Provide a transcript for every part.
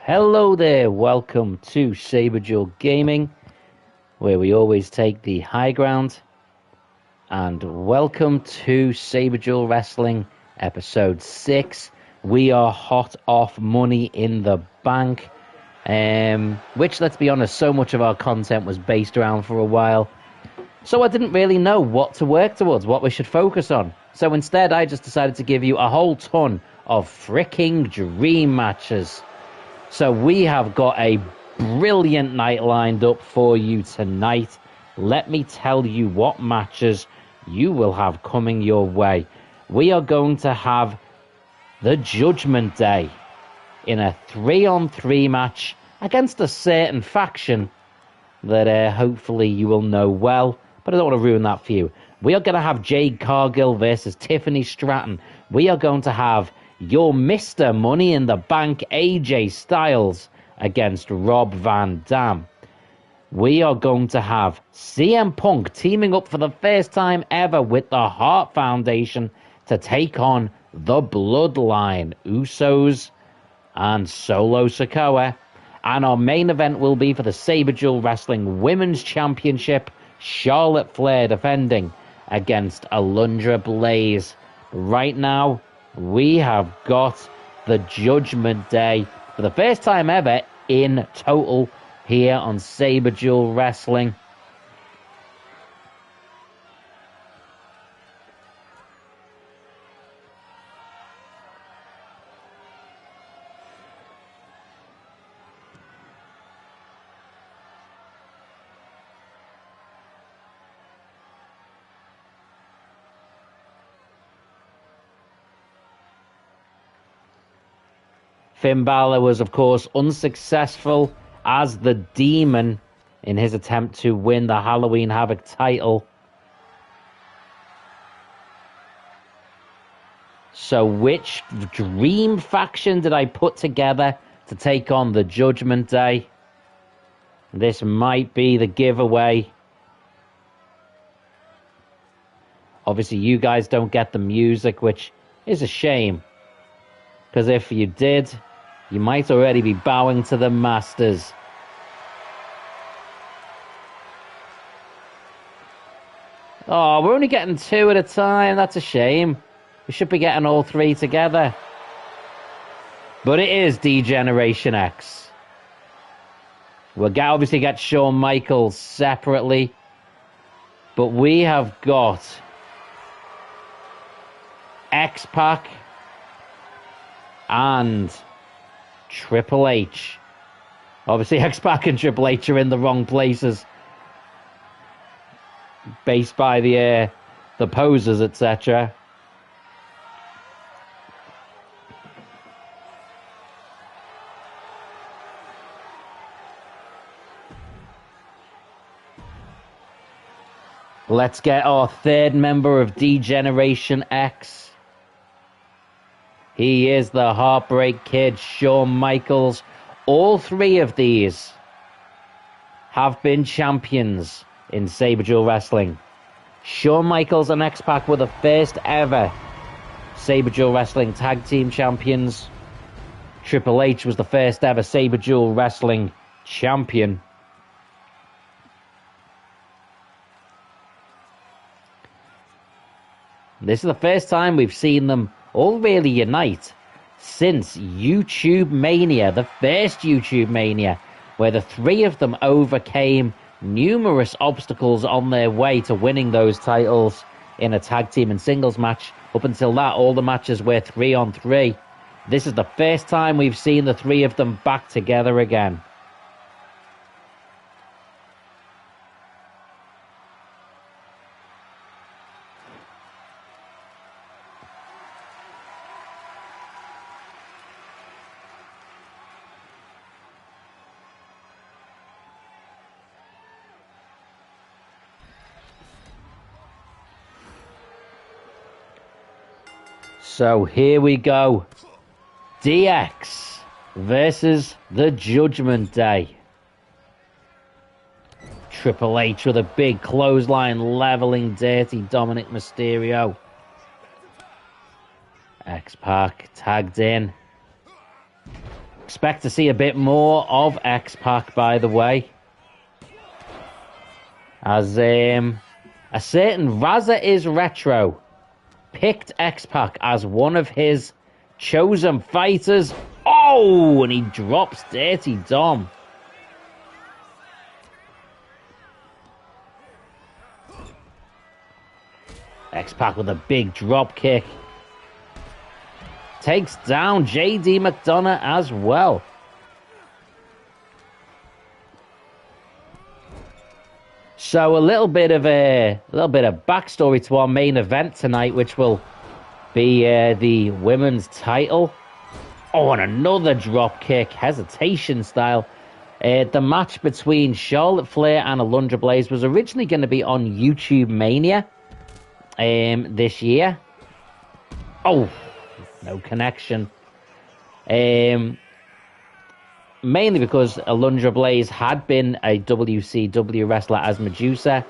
Hello there, welcome to Saberduel Gaming, where we always take the high ground, and welcome to Saberduel Wrestling episode 6. We are hot off Money in the Bank, which, let's be honest, so much of our content was based around for a while, so I didn't really know what to work towards, what we should focus on. So instead I just decided to give you a whole ton of freaking dream matches. So we have got a brilliant night lined up for you tonight. Let me tell you what matches you will have coming your way. We are going to have the Judgment Day in a 3-on-3 match against a certain faction that hopefully you will know well, but I don't want to ruin that for you. We are going to have Jade Cargill versus Tiffany Stratton. We are going to have your Mr. Money in the Bank AJ Styles against Rob Van Dam. We are going to have CM Punk teaming up for the first time ever with the Hart Foundation to take on the Bloodline, Usos and Solo Sikoa. And our main event will be for the Saberduel Wrestling Women's Championship, Charlotte Flair defending against Alundra Blaze. Right now, we have got the Judgment Day for the first time ever in total here on Saberduel Wrestling. Finn Balor was, of course, unsuccessful as the Demon in his attempt to win the Halloween Havoc title. So which dream faction did I put together to take on the Judgment Day? This might be the giveaway. Obviously, you guys don't get the music, which is a shame, because if you did, you might already be bowing to the masters. Oh, we're only getting 2 at a time. That's a shame. We should be getting all 3 together. But it is D-Generation X. We'll obviously get Shawn Michaels separately. But we have got X-Pac and Triple H. Obviously, X-Pac and Triple H are in the wrong places, based by the poses, etc. Let's get our third member of D-Generation X. He is the Heartbreak Kid, Shawn Michaels. All 3 of these have been champions in Saberduel Wrestling. Shawn Michaels and X-Pac were the first ever Saberduel Wrestling Tag Team Champions. Triple H was the first ever Saberduel Wrestling Champion. This is the first time we've seen them all really unite since YouTube Mania, the first YouTube Mania, where the 3 of them overcame numerous obstacles on their way to winning those titles in a tag team and singles match. Up until that, all the matches were 3-on-3. This is the first time we've seen the 3 of them back together again. So here we go. DX versus the Judgment Day. Triple H with a big clothesline leveling dirty Dominic Mysterio. X-Pac tagged in. Expect to see a bit more of X-Pac, by the way. As a certain Raza is Retro picked X-Pac as one of his chosen fighters. Oh, and he drops Dirty Dom. X-Pac with a big drop kick. Takes down JD McDonough as well. So a little bit of backstory to our main event tonight, which will be the women's title. Oh, and another drop kick, hesitation style. The match between Charlotte Flair and Alundra Blaze was originally going to be on YouTube Mania this year. Oh, no connection. Mainly because Alundra Blaze had been a WCW wrestler as Medusa.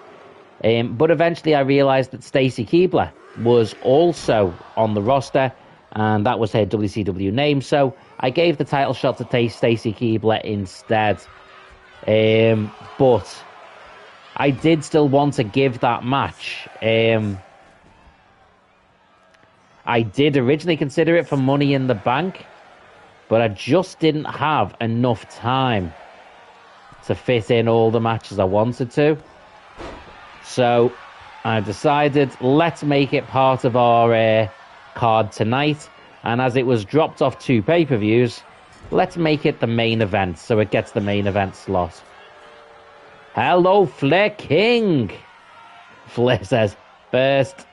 But eventually I realized that Stacy Keibler was also on the roster, and that was her WCW name. So I gave the title shot to Stacy Keibler instead. But I did still want to give that match. I did originally consider it for Money in the Bank, but I just didn't have enough time to fit in all the matches I wanted to. So I decided, let's make it part of our card tonight. And as it was dropped off 2 pay-per-views, let's make it the main event, so it gets the main event slot. Hello, Flair King. Flair says, first.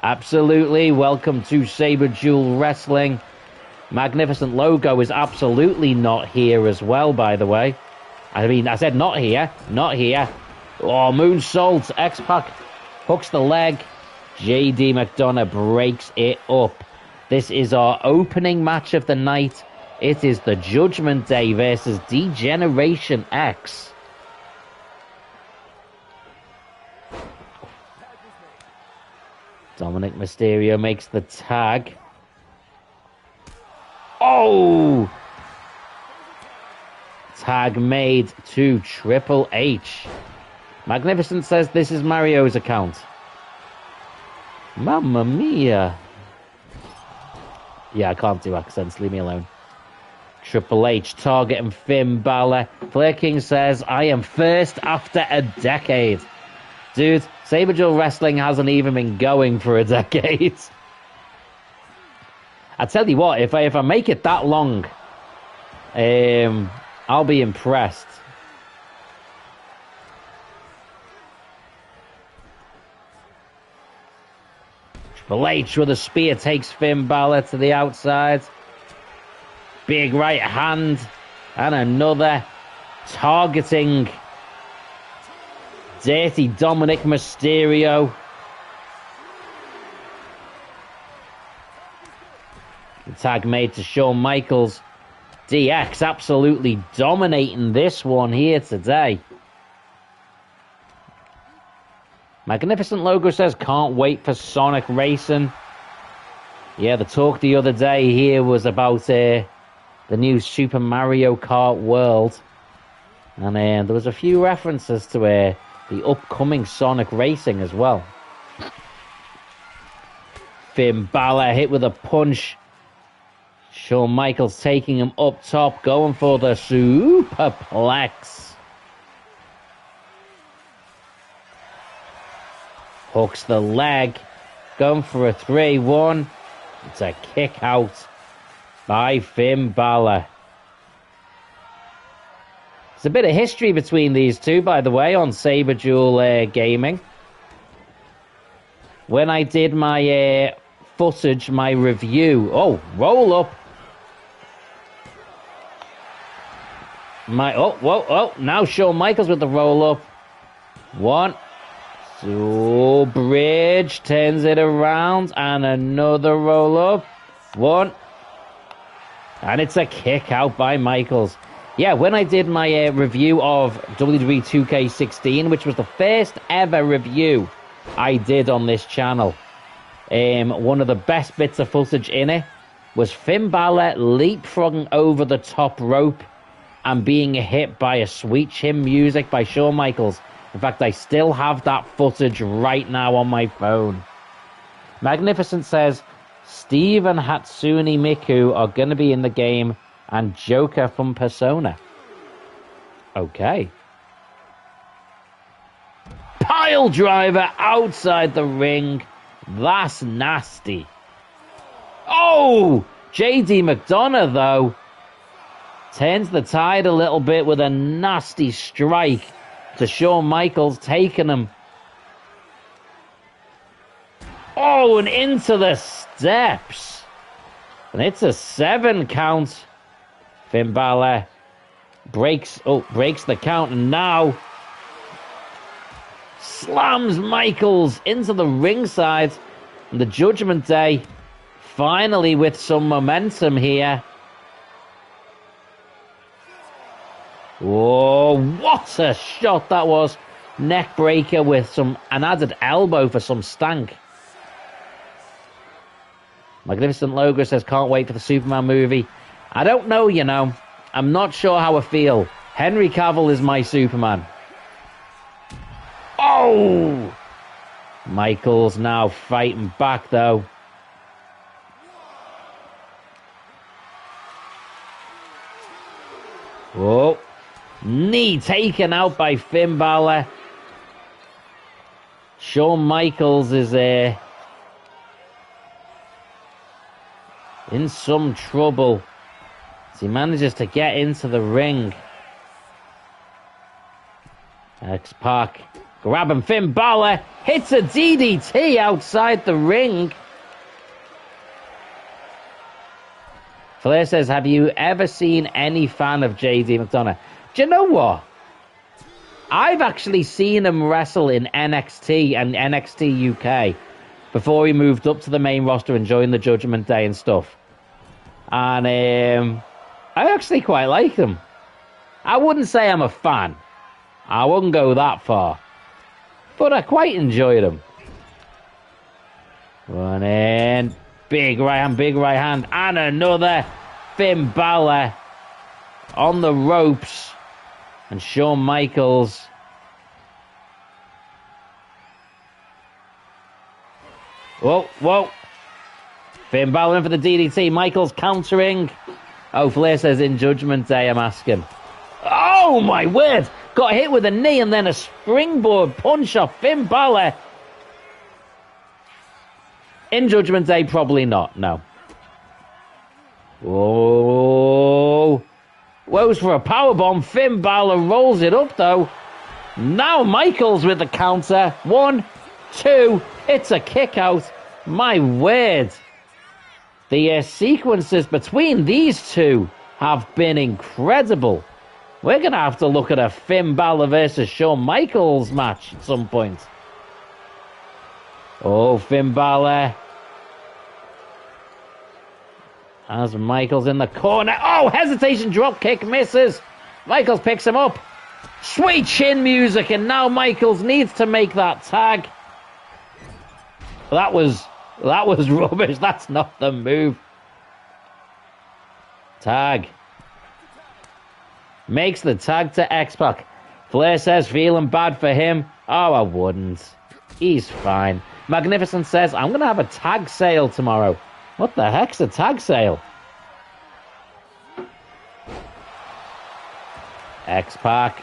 Absolutely. Welcome to Saberduel Wrestling. Magnificent Logo is absolutely not here as well, by the way. I mean, I said not here. Not here. Oh, Moonsault. X-Pac hooks the leg. JD McDonough breaks it up. This is our opening match of the night. It is the Judgment Day versus D-Generation X. Dominic Mysterio makes the tag. Oh! Tag made to Triple H. Magnificent says this is Mario's account. Mamma mia. Yeah, I can't do accents. Leave me alone. Triple H targeting Finn Balor. Flair King says, I am first after a decade. Dude, Saberduel Wrestling hasn't even been going for a decade. I tell you what, if I make it that long, I'll be impressed. Triple H with a spear takes Finn Balor to the outside. Big right hand. And another targeting Dirty Dominic Mysterio. The tag made to Shawn Michaels. DX absolutely dominating this one here today. Magnificent Logo says, can't wait for Sonic Racing. Yeah, the talk the other day here was about the new Super Mario Kart World. And there was a few references to the upcoming Sonic Racing as well. Finn Balor hit with a punch. Shawn Michaels taking him up top, going for the superplex. Hooks the leg, going for a 3-1. It's a kick out by Finn Balor. There's a bit of history between these two, by the way, on Saberduel Gaming. When I did my footage, my review... Oh, roll up. Now Shawn Michaels with the roll up. 1, 2, bridge, turns it around, and another roll up. 1, and it's a kick out by Michaels. Yeah, when I did my review of WWE2k16, which was the first ever review I did on this channel, one of the best bits of footage in it Was Finn Balor leapfrogging over the top rope and being hit by a Sweet Chin Music by Shawn Michaels? In fact, I still have that footage right now on my phone. Magnificent says, Steve and Hatsune Miku are going to be in the game and Joker from Persona. Okay. Pile driver outside the ring. That's nasty. Oh! JD McDonough, though, turns the tide a little bit with a nasty strike to Shawn Michaels, taking him. Oh, and into the steps. And it's a 7 count. Finn Balor breaks the count, and now slams Michaels into the ringside. And the Judgment Day finally with some momentum here. Oh, what a shot that was. Neck breaker with an added elbow for some stank. Magnificent Logo says, can't wait for the Superman movie. I don't know, you know. I'm not sure how I feel. Henry Cavill is my Superman. Oh! Michaels now fighting back, though. Oh. Knee taken out by Finn Balor. Shawn Michaels is in some trouble as he manages to get into the ring. X-Pac grabbing Finn Balor, hits a DDT outside the ring. Flair says, have you ever seen any fan of JD McDonough? Do you know what? I've actually seen him wrestle in NXT and NXT UK before he moved up to the main roster and joined the Judgment Day and stuff. And I actually quite like him. I wouldn't say I'm a fan. I wouldn't go that far. But I quite enjoyed him. One in. Big right hand, and another. Finn Balor on the ropes. And Shawn Michaels. Whoa. Finn Balor in for the DDT. Michaels countering. Oh, Flair says in Judgment Day, I'm asking. Oh, my word. Got hit with a knee and then a springboard punch off Finn Balor. In Judgment Day, probably not, no. Oh. Woes for a powerbomb. Finn Balor rolls it up, though. Now Michaels with the counter. 1, 2. It's a kick out. My word. The sequences between these two have been incredible. We're going to have to look at a Finn Balor versus Shawn Michaels match at some point. Oh, Finn Balor. As Michaels in the corner. Oh, hesitation drop kick misses. Michaels picks him up. Sweet Chin Music, and now Michaels needs to make that tag. That was rubbish. That's not the move. Tag. Makes the tag to X-Pac. Flair says feeling bad for him. Oh, I wouldn't. He's fine. Magnificent says, I'm going to have a tag sale tomorrow. What the heck's a tag sale? X-Pac.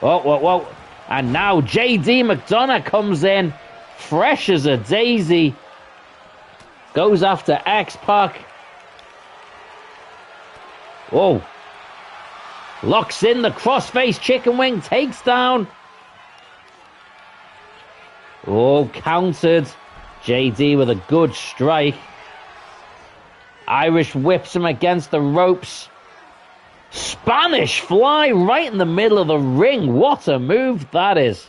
Whoa. And now JD McDonough comes in. Fresh as a daisy. Goes after X-Pac. Whoa. Locks in the crossface chicken wing. Takes down. Oh, countered. JD with a good strike. Irish whips him against the ropes. Spanish fly right in the middle of the ring. What a move that is.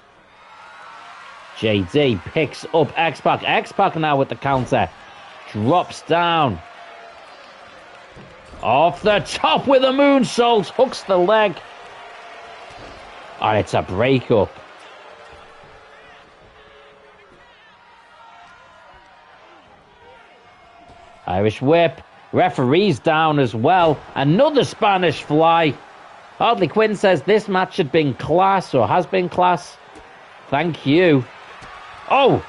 JD picks up X-Pac. X-Pac now with the counter. Drops down. Off the top with a moonsault. Hooks the leg. And it's a breakup. Irish whip. Referee's down as well. Another Spanish fly. Harley Quinn says this match had been class, or has been class. Thank you. Oh!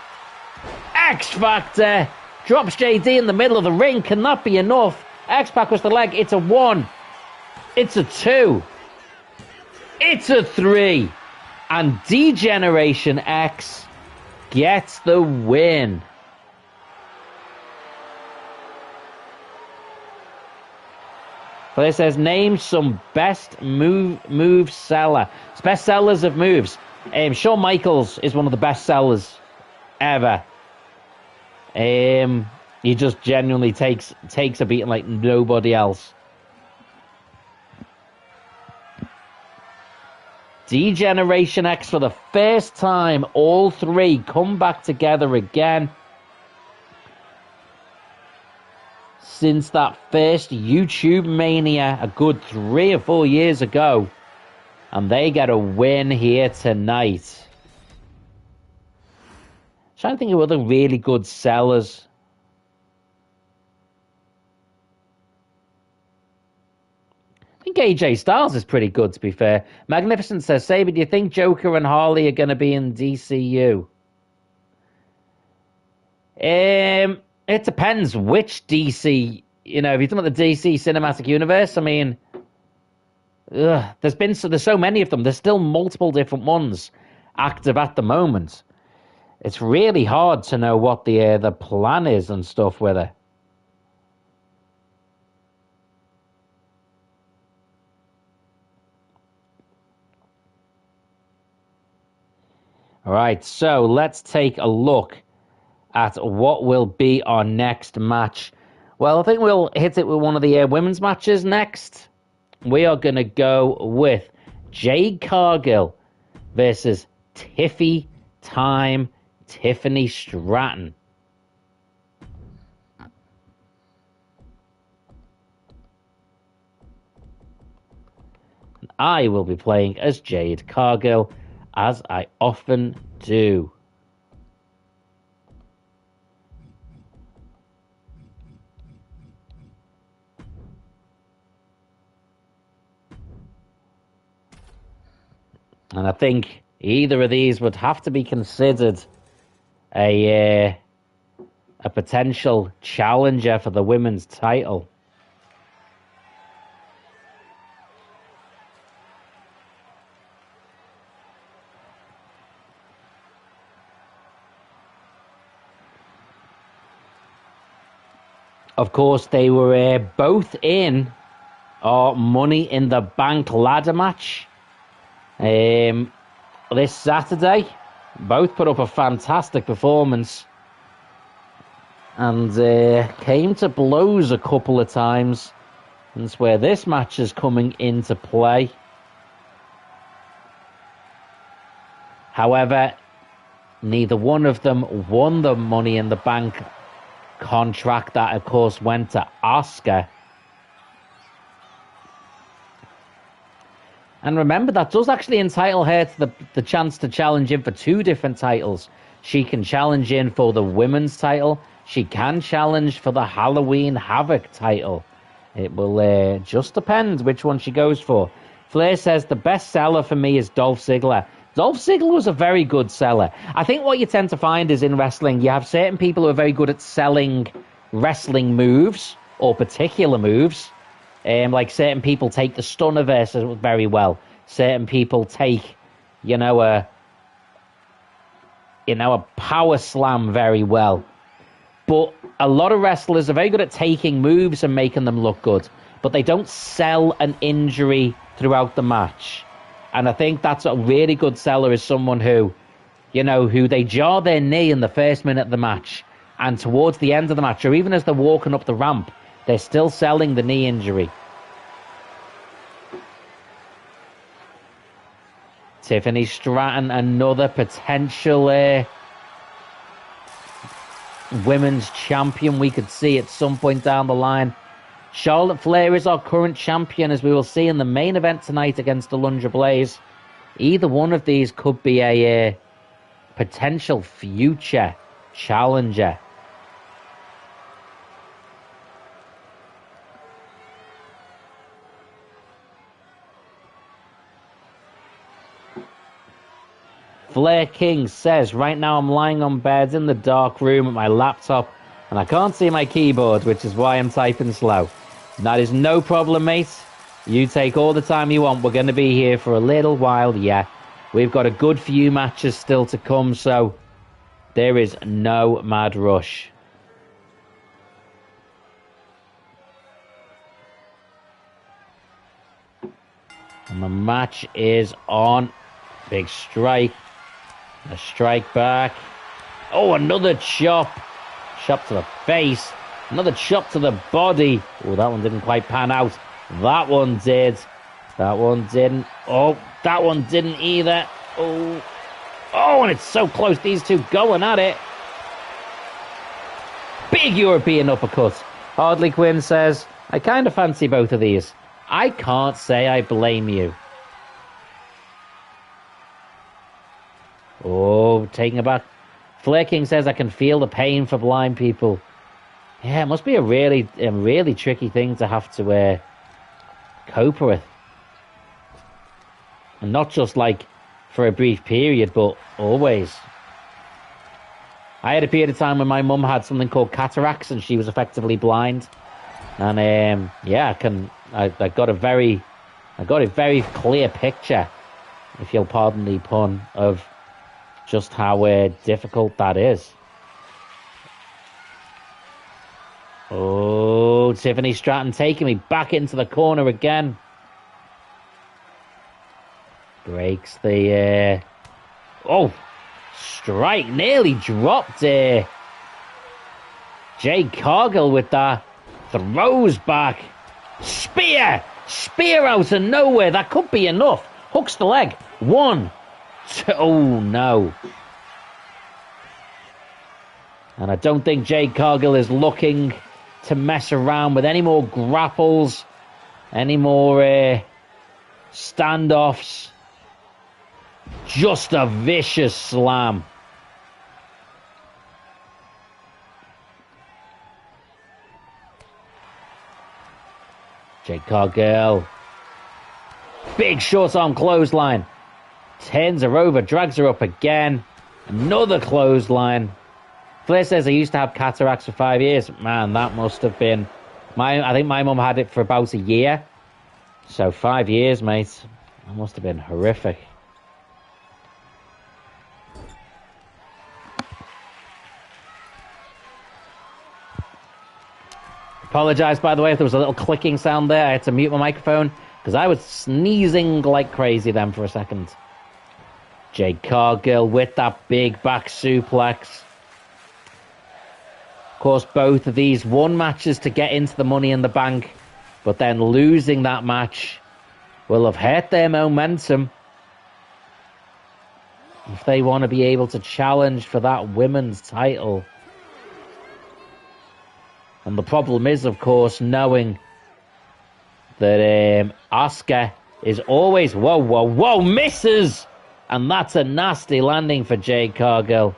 X Factor! Drops JD in the middle of the ring. Can that be enough? X-Pac was the leg. It's a 1. It's a 2. It's a 3. And D-Generation X gets the win. But it says, name some best move seller. It's best sellers of moves. Shawn Michaels is one of the best sellers ever. He just genuinely takes a beating like nobody else. D-Generation X for the first time, all three come back together again. Since that first YouTube Mania a good 3 or 4 years ago. And they get a win here tonight. I'm trying to think of other really good sellers. I think AJ Styles is pretty good, to be fair. Magnificent says, Saber, do you think Joker and Harley are going to be in DCU? It depends which DC. You know, if you're talking about the DC Cinematic Universe, I mean, there's so many of them. There's still multiple different ones active at the moment. It's really hard to know what the plan is and stuff with it. All right, so let's take a look at what will be our next match. Well, I think we'll hit it with one of the women's matches next. We are going to go with Jade Cargill versus Tiffany Stratton. I will be playing as Jade Cargill, as I often do. And I think either of these would have to be considered a potential challenger for the women's title. Of course, they were both in our Money in the Bank ladder match this Saturday. Both put up a fantastic performance and came to blows a couple of times. That's where this match is coming into play. However, neither one of them won the Money in the Bank contract. That, of course, went to Asuka. And remember, that does actually entitle her to the chance to challenge in for 2 different titles. She can challenge in for the women's title. She can challenge for the Halloween Havoc title. It will just depend which one she goes for. Flair says the best seller for me is Dolph Ziggler. Dolph Ziggler was a very good seller. I think what you tend to find is in wrestling, you have certain people who are very good at selling wrestling moves or particular moves. Like certain people take the stunner very well. Certain people take, a power slam very well. But a lot of wrestlers are very good at taking moves and making them look good. But they don't sell an injury throughout the match. And I think that's a really good seller, is someone who they jar their knee in the first minute of the match. And towards the end of the match, or even as they're walking up the ramp, they're still selling the knee injury. Tiffany Stratton, another potential women's champion we could see at some point down the line. Charlotte Flair is our current champion, as we will see in the main event tonight against Alundra Blaze. Either one of these could be a potential future challenger. Flair King says, right now I'm lying on bed in the dark room with my laptop and I can't see my keyboard, which is why I'm typing slow. That is no problem, mate. You take all the time you want. We're going to be here for a little while, yeah. We've got a good few matches still to come, so there is no mad rush. And the match is on. Big strike. A strike back. Oh, another chop. Chop to the face. Another chop to the body. Oh, that one didn't quite pan out. That one did. That one didn't. Oh, that one didn't either. Oh. Oh, and it's so close. These two going at it. Big European uppercut. Hardly Quinn says, I kind of fancy both of these. I can't say I blame you. Oh, taking it back. Flair King says, I can feel the pain for blind people. Yeah, it must be a really tricky thing to have to cope with. And not just like for a brief period, but always. I had a period of time when my mum had something called cataracts and she was effectively blind. And yeah, I got a very clear picture, if you'll pardon the pun, of just how difficult that is. Oh, Tiffany Stratton taking me back into the corner again. Breaks the... Oh, strike. Nearly dropped Jade Cargill with that. Throws back. Spear! Spear out of nowhere. That could be enough. Hooks the leg. 1, 2. Oh, no. And I don't think Jade Cargill is looking to mess around with any more grapples, any more standoffs. Just a vicious slam. Jade Cargill. Big short arm clothesline. Turns her over, drags her up again. Another clothesline. Flair says I used to have cataracts for 5 years. Man, that must have been... I think my mum had it for about a year. So 5 years, mate. That must have been horrific. Apologise, by the way, if there was a little clicking sound there. I had to mute my microphone because I was sneezing like crazy then for a second. Jade Cargill with that big back suplex. Of course, both of these won matches to get into the Money in the Bank, but then losing that match will have hurt their momentum if they want to be able to challenge for that women's title. And the problem is, of course, knowing that Asuka is always... Whoa, misses! And that's a nasty landing for Jade Cargill.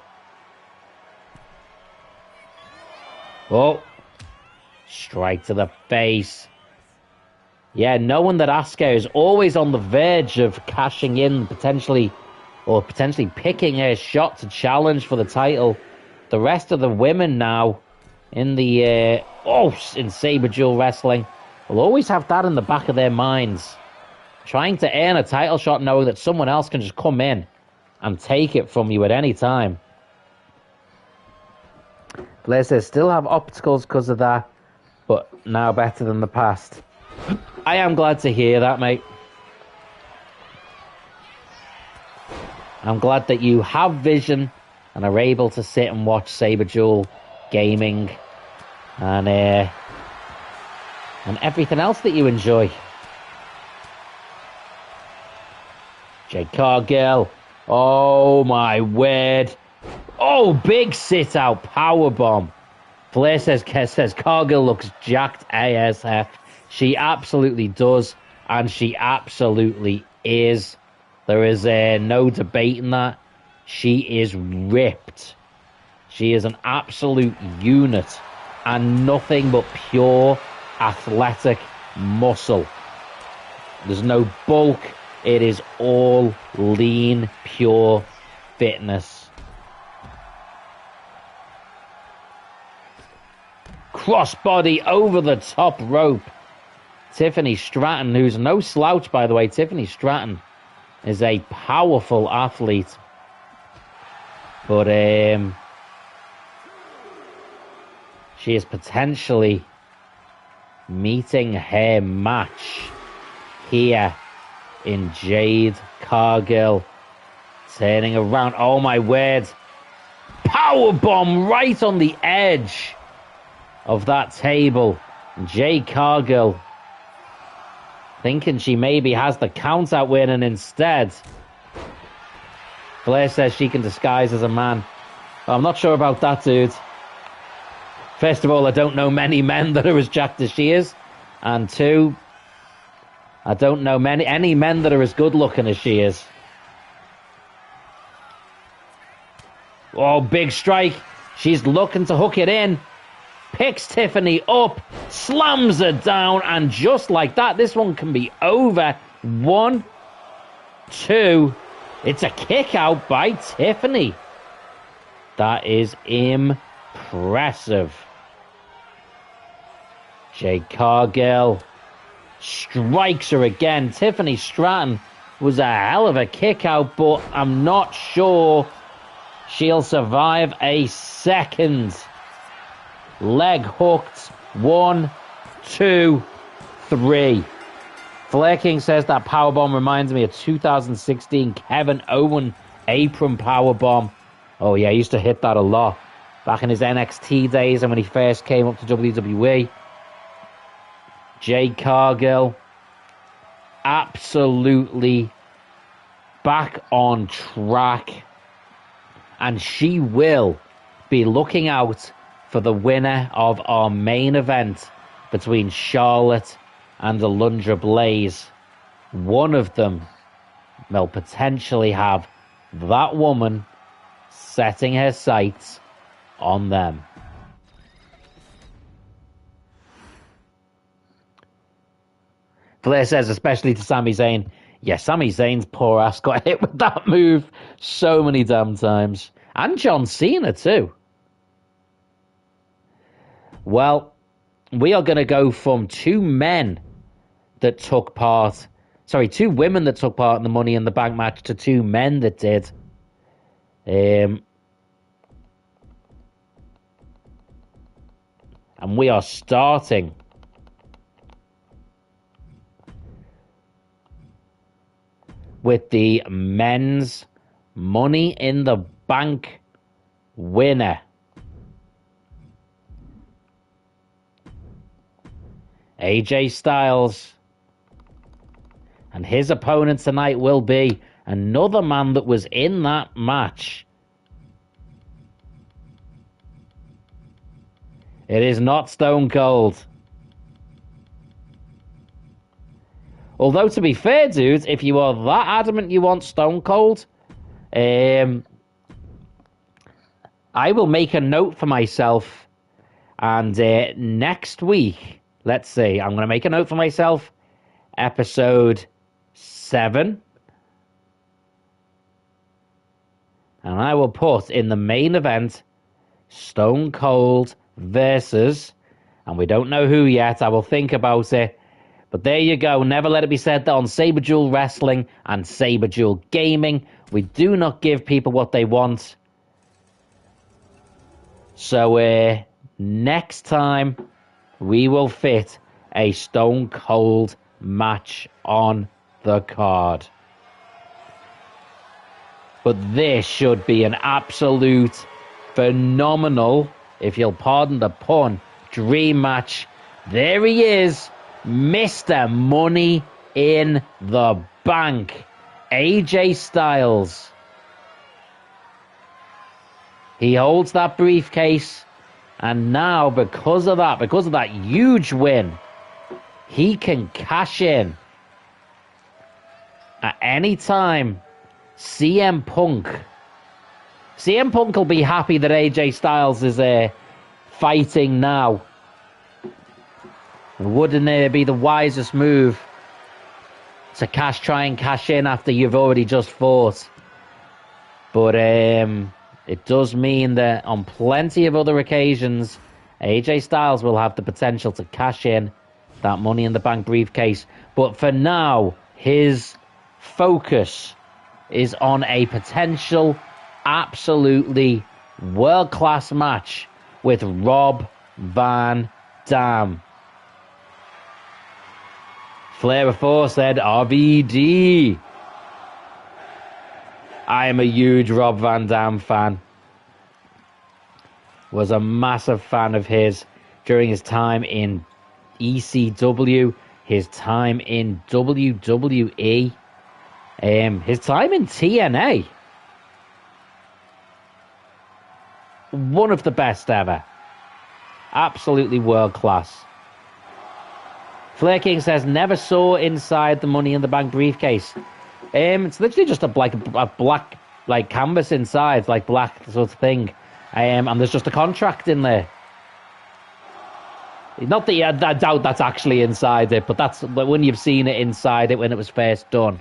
Oh, strike to the face. Yeah, knowing that Asuka is always on the verge of cashing in, potentially picking her shot to challenge for the title. The rest of the women now in the in Saberduel wrestling will always have that in the back of their minds, trying to earn a title shot, knowing that someone else can just come in and take it from you at any time. Blair says, still have obstacles because of that, but now better than the past. I am glad to hear that, mate. I'm glad that you have vision and are able to sit and watch Saberduel gaming and everything else that you enjoy. Jade Cargill. Oh my word. Oh, big sit out powerbomb. Flair says Cargill looks jacked ASF. She absolutely does, and she absolutely is. There is no debating that. She is ripped. She is an absolute unit and nothing but pure athletic muscle. There's no bulk. It is all lean, pure fitness. Crossbody over the top rope. Tiffany Stratton, who's no slouch, by the way. Tiffany Stratton is a powerful athlete. But she is potentially meeting her match here in Jade Cargill. Turning around. Oh, my word. Powerbomb right on the edge of that table. Jade Cargill thinking she maybe has the count-out win, and instead Flair says she can disguise as a man. Well, I'm not sure about that, dude. First of all, I don't know many men that are as jacked as she is. And two, I don't know any men that are as good-looking as she is. Oh, big strike. She's looking to hook it in. Picks Tiffany up, slams her down, and just like that, this one can be over. 1, 2. It's a kick out by Tiffany. That is impressive. Jade Cargill strikes her again. Tiffany Stratton was a hell of a kick out, but I'm not sure she'll survive a second. Leg hooked. 1, 2, 3. Flair King says that powerbomb reminds me of 2016 Kevin Owen apron powerbomb. Oh yeah, he used to hit that a lot back in his NXT days and when he first came up to WWE. Jade Cargill absolutely back on track, and she will be looking out for the winner of our main event between Charlotte and Alundra Blaze. One of them will potentially have that woman setting her sights on them. Flair says, especially to Sami Zayn. Yeah, Sami Zayn's poor ass got hit with that move so many damn times. And John Cena too. Well, we are going to go from two women that took part in the Money in the Bank match to 2 men that did. And we are starting with the men's Money in the Bank winner. AJ Styles. And his opponent tonight will be another man that was in that match. It is not Stone Cold. Although, to be fair, dude, if you are that adamant you want Stone Cold, I will make a note for myself. And next week, let's see, I'm going to make a note for myself. Episode 7. And I will put in the main event Stone Cold versus, and we don't know who yet, I will think about it. But there you go. Never let it be said that on Saberduel Wrestling and Saberduel Gaming, we do not give people what they want. So next time, we will fit a Stone Cold match on the card. But this should be an absolute phenomenal, if you'll pardon the pun, dream match. There he is, Mr. Money in the Bank, AJ Styles. He holds that briefcase, and now because of that huge win, he can cash in at any time. CM Punk will be happy that AJ Styles is fighting now. Wouldn't it be the wisest move to try and cash in after you've already just fought? But it does mean that on plenty of other occasions, AJ Styles will have the potential to cash in that Money in the Bank briefcase. But for now, his focus is on a potential absolutely world-class match with Rob Van Dam. Flair before said RVD. I am a huge Rob Van Dam fan. Was a massive fan of his during his time in ECW, his time in WWE, his time in TNA. One of the best ever. Absolutely world class. Flair King says, never saw inside the Money in the Bank briefcase. It's literally just a black canvas inside, like black sort of thing. And there's just a contract in there. Not that I doubt that's actually inside it, but that's when you've seen it inside it when it was first done.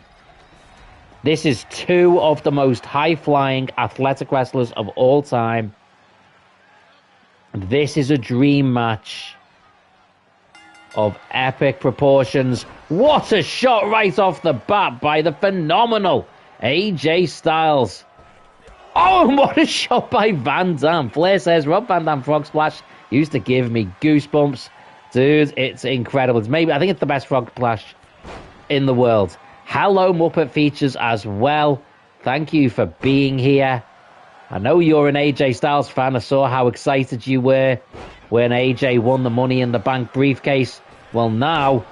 This is two of the most high-flying athletic wrestlers of all time. This is a dream match of epic proportions. What a shot right off the bat by the phenomenal AJ Styles. Oh, and what a shot by Van Dam. Flair says, Rob Van Dam Frog Splash used to give me goosebumps. Dude, it's incredible. I think it's the best Frog Splash in the world. Hello, Muppet Features as well. Thank you for being here. I know you're an AJ Styles fan. I saw how excited you were when AJ won the Money in the Bank briefcase. Well, now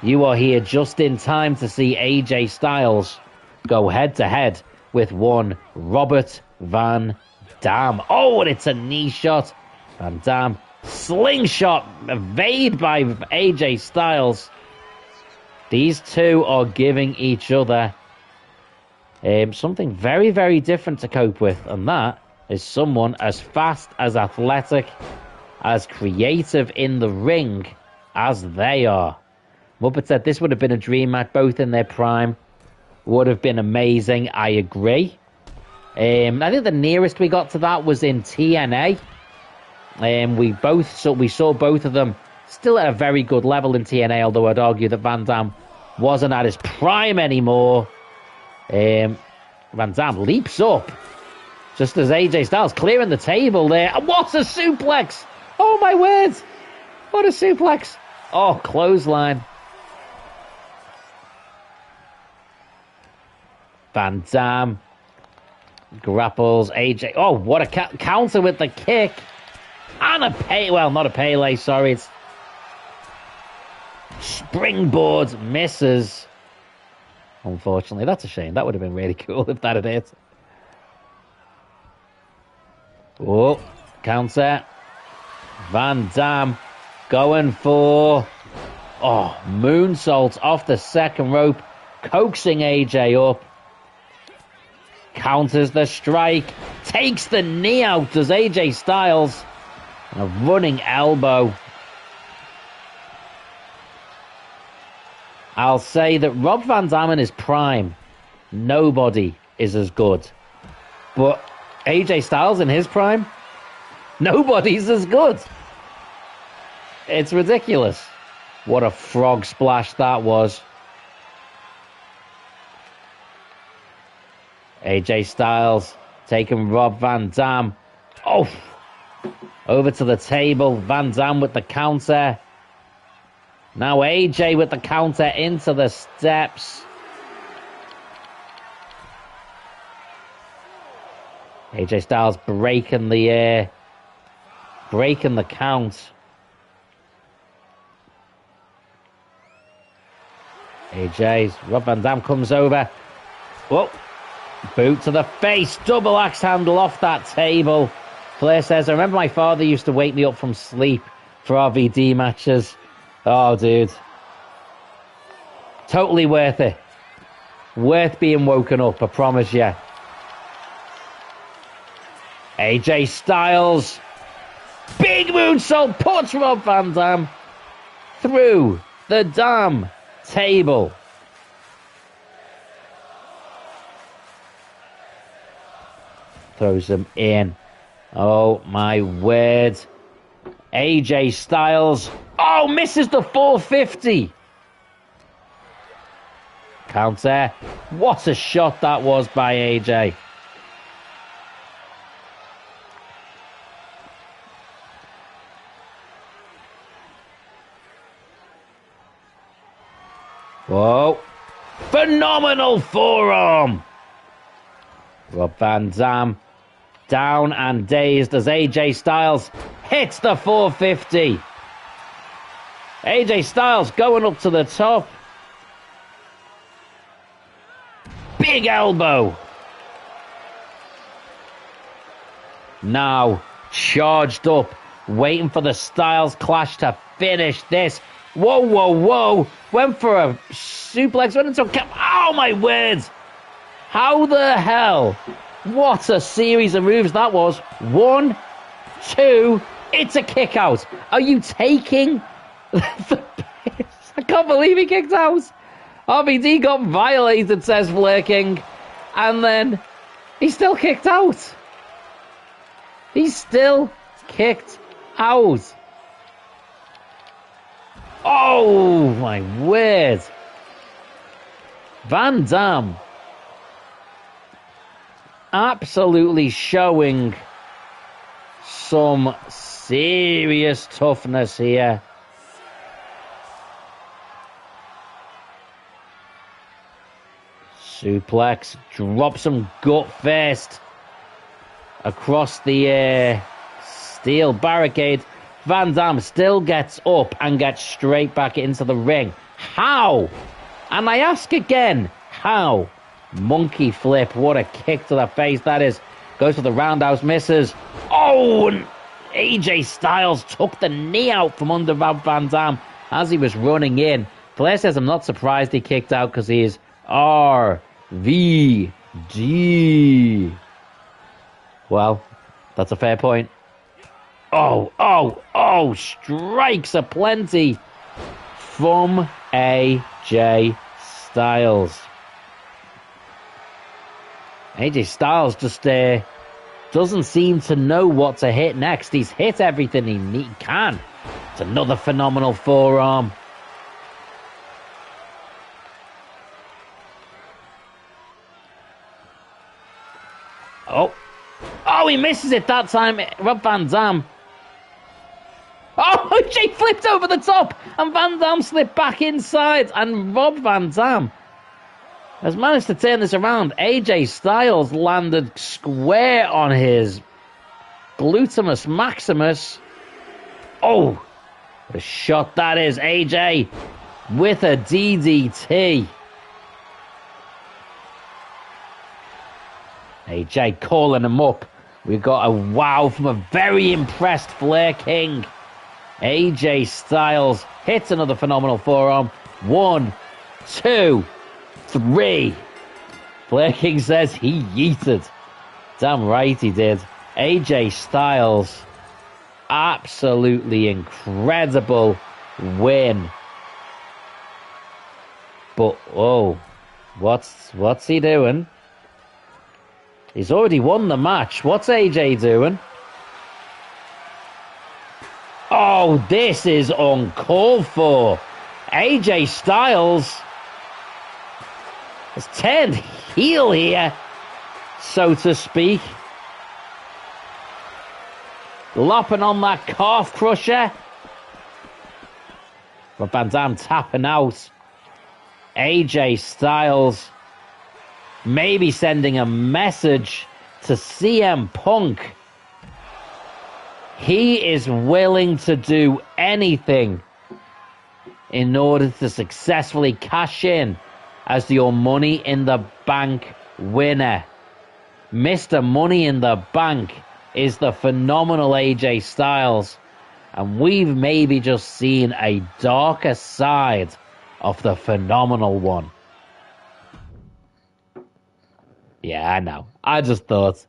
you are here just in time to see AJ Styles go head-to-head with one Robert Van Dam. Oh, and it's a knee shot. Van Dam slingshot evade by AJ Styles. These two are giving each other something very, very different to cope with, and that is someone as fast, as athletic, as creative in the ring as they are. Muppet said this would have been a dream match, both in their prime. Would have been amazing. I agree. I think the nearest we got to that was in TNA. We saw both of them still at a very good level in TNA, although I'd argue that Van Dam wasn't at his prime anymore. Van Dam leaps up just as AJ Styles clearing the table there. And what a suplex! Oh my word! What a suplex! Oh, clothesline. Van Dam grapples AJ. Oh, what a counter with the kick. And not a Pele, sorry. It's springboard misses. Unfortunately, that's a shame. That would have been really cool if that had hit. Oh, counter. Van Dam going for... Oh, moonsault off the second rope. Coaxing AJ up. Counters the strike. Takes the knee out, does AJ Styles. And a running elbow. I'll say that Rob Van Dam in his prime, nobody is as good. But AJ Styles in his prime, nobody's as good. It's ridiculous. What a frog splash that was. AJ Styles taking Rob Van Dam. Oh! Over to the table. Van Dam with the counter. Now AJ with the counter into the steps. AJ Styles breaking the count. Rob Van Dam comes over. Whoa. Boot to the face. Double axe handle off that table. Flair says, I remember my father used to wake me up from sleep for RVD matches. Oh, dude. Totally worth it. Worth being woken up, I promise you. AJ Styles. Big moonsault puts Rob Van Dam through the damn table. throws him in. Oh, my word. AJ Styles. Oh, misses the 450. Counter. What a shot that was by AJ. Whoa. Phenomenal forearm. Rob Van Dam down and dazed as AJ Styles hits the 450. AJ Styles going up to the top. Big elbow. Now charged up, waiting for the Styles Clash to finish this. Whoa, whoa, whoa. Went for a suplex, went into a cap. Oh, my words. How the hell? What a series of moves that was. 1, 2, it's a kick out. Are you taking the piss? I can't believe he kicked out. RVD got violated, says Flair King. And then he still kicked out. He's still kicked out. Oh, my word. Van Dam absolutely showing some serious toughness here. Suplex, drops him gut first across the steel barricade. Van Dam still gets up and gets straight back into the ring. How? And I ask again, how? Monkey flip, what a kick to the face that is. Goes for the roundhouse, misses. Oh, and AJ Styles took the knee out from under Van Dam as he was running in. Flair says, I'm not surprised he kicked out because he is RVD. Well, that's a fair point. Oh, strikes aplenty from AJ Styles. AJ Styles just doesn't seem to know what to hit next. He's hit everything he can. It's another phenomenal forearm. Oh, he misses it that time. Rob Van Dam. Oh, AJ flipped over the top and Van Dam slipped back inside and Rob Van Dam has managed to turn this around. AJ Styles landed square on his glutamus maximus. Oh, what a shot that is. AJ with a DDT. AJ calling him up. We've got a wow from a very impressed Flair King. AJ Styles hits another phenomenal forearm. 1, 2, 3. Flair King says he yeeted. Damn right he did. AJ Styles, absolutely incredible win. But, oh, what's he doing? He's already won the match. What's AJ doing? Oh, this is uncalled for. AJ Styles has turned heel here, so to speak. Lopping on that calf crusher. But Van Dam tapping out. AJ Styles maybe sending a message to CM Punk. He is willing to do anything in order to successfully cash in as your Money in the Bank winner. Mr. Money in the Bank is the phenomenal AJ Styles. And we've maybe just seen a darker side of the phenomenal one. Yeah, I know. I just thought,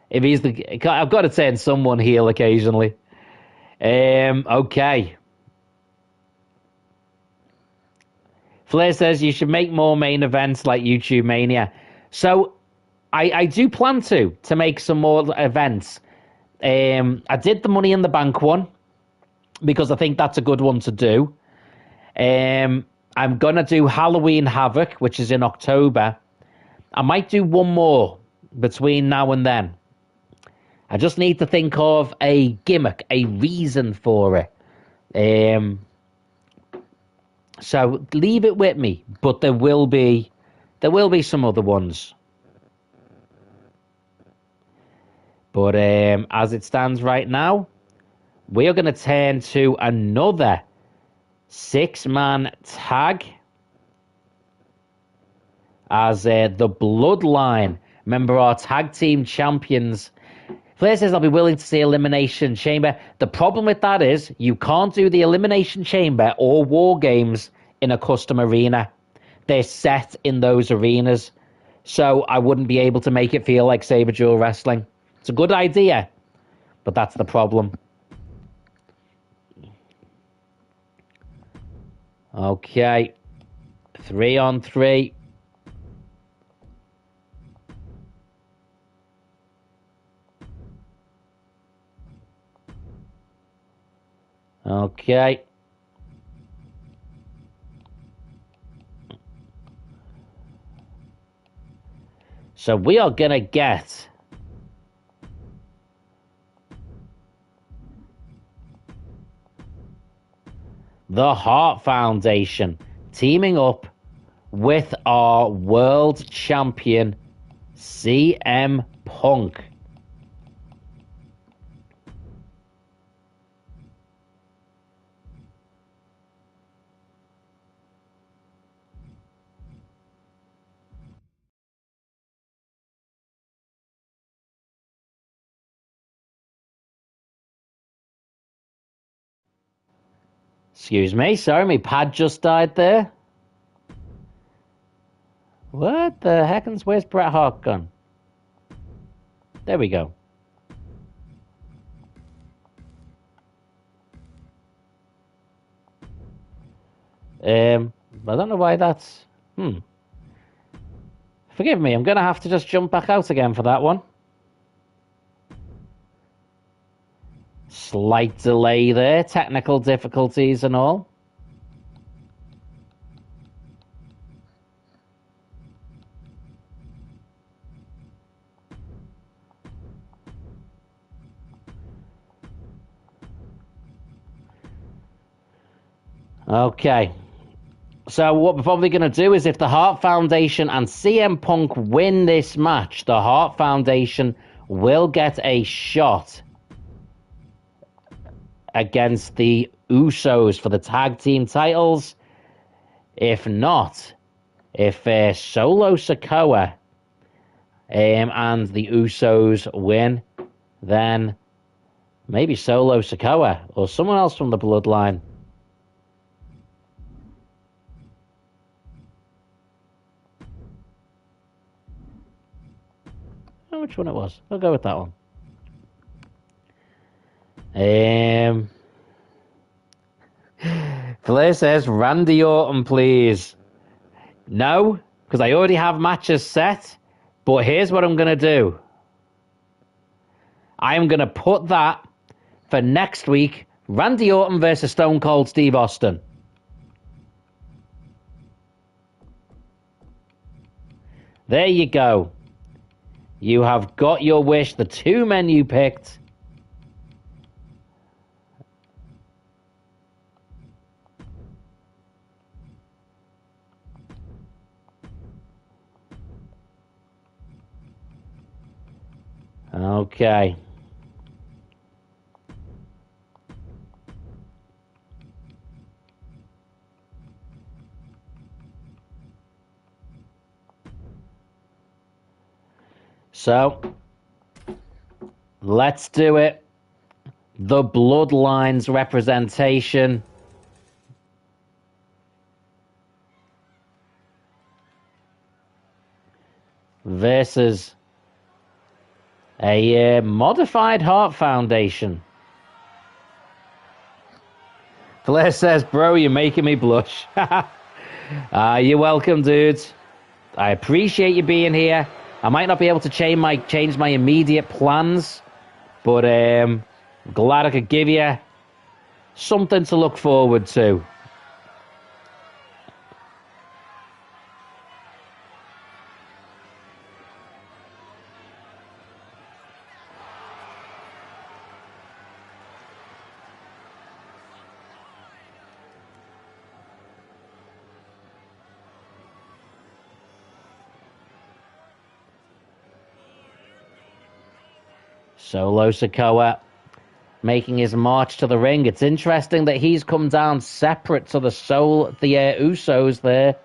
if he's I've got to turn someone heel occasionally. Okay. Flair says you should make more main events like YouTube Mania. So, I do plan to make some more events. I did the Money in the Bank one because I think that's a good one to do. I'm going to do Halloween Havoc, which is in October. I might do one more between now and then. I just need to think of a gimmick, a reason for it. So leave it with me, but there will be some other ones. But as it stands right now, we are going to turn to another 6-man tag as the Bloodline. Remember, our tag team champions. Flair says, I'll be willing to see Elimination Chamber. The problem with that is you can't do the Elimination Chamber or War Games in a custom arena. They're set in those arenas. So I wouldn't be able to make it feel like Saberduel wrestling. It's a good idea, but that's the problem. Okay. 3-on-3. Okay. So we are going to get the Hart Foundation teaming up with our world champion, CM Punk. Excuse me, sorry, my pad just died there. What the heckins? Where's Bret Hart gone? There we go. I don't know why that's... Forgive me, I'm going to have to just jump back out again for that one. Slight delay there, technical difficulties and all. Okay. So what we're probably going to do is if the Hart Foundation and CM Punk win this match, the Hart Foundation will get a shot against the Usos for the tag team titles. If not, if Solo Sikoa and the Usos win, then maybe Solo Sikoa or someone else from the Bloodline. I don't know which one it was. I'll go with that one. Flair says, Randy Orton, please. No, because I already have matches set. But here's what I'm going to do. I am going to put that for next week. Randy Orton versus Stone Cold Steve Austin. There you go. You have got your wish. The two men you picked. Okay. So, let's do it. The Bloodlines representation. Versus a modified Hart Foundation. Flair says, bro, you're making me blush. You're welcome, dudes. I appreciate you being here. I might not be able to change my immediate plans, but glad I could give you something to look forward to. Solo Sikoa making his march to the ring. It's interesting that he's come down separate to the Usos there.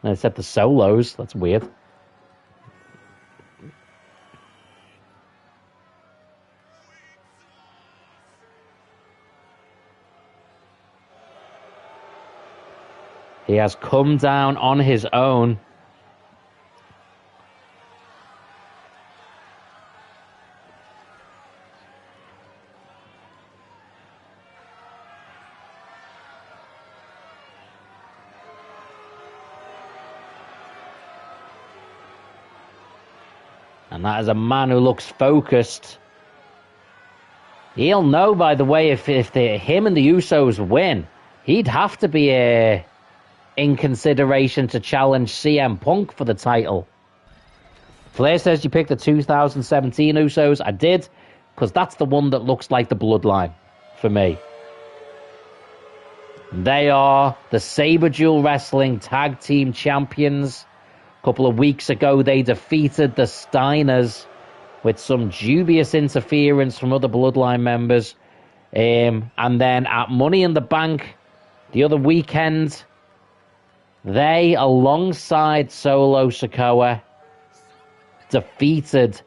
I said the Solos. That's weird. He has come down on his own. And that is a man who looks focused. He'll know, by the way, if him and the Usos win, he'd have to be in consideration to challenge CM Punk for the title. Flair says you picked the 2017 Usos. I did, because that's the one that looks like the Bloodline for me. They are the Saberduel Wrestling Tag Team Champions. A couple of weeks ago, they defeated the Steiners with some dubious interference from other Bloodline members. And then at Money in the Bank the other weekend, they, alongside Solo Sikoa, defeated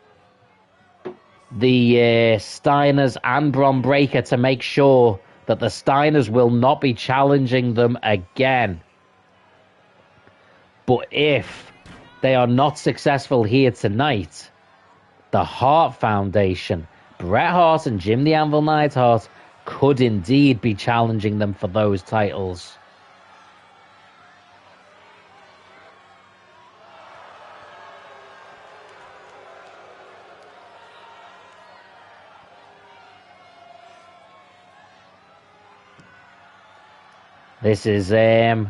the Steiners and Bron Breakker to make sure that the Steiners will not be challenging them again. But if they are not successful here tonight, the Hart Foundation, Bret Hart and Jim the Anvil Neidhart, could indeed be challenging them for those titles. This is a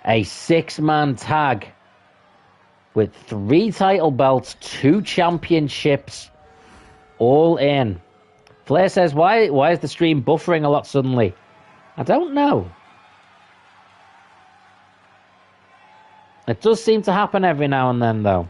6-man tag with 3 title belts, 2 championships, all in. Flair says, why is the stream buffering a lot suddenly? I don't know. It does seem to happen every now and then, though.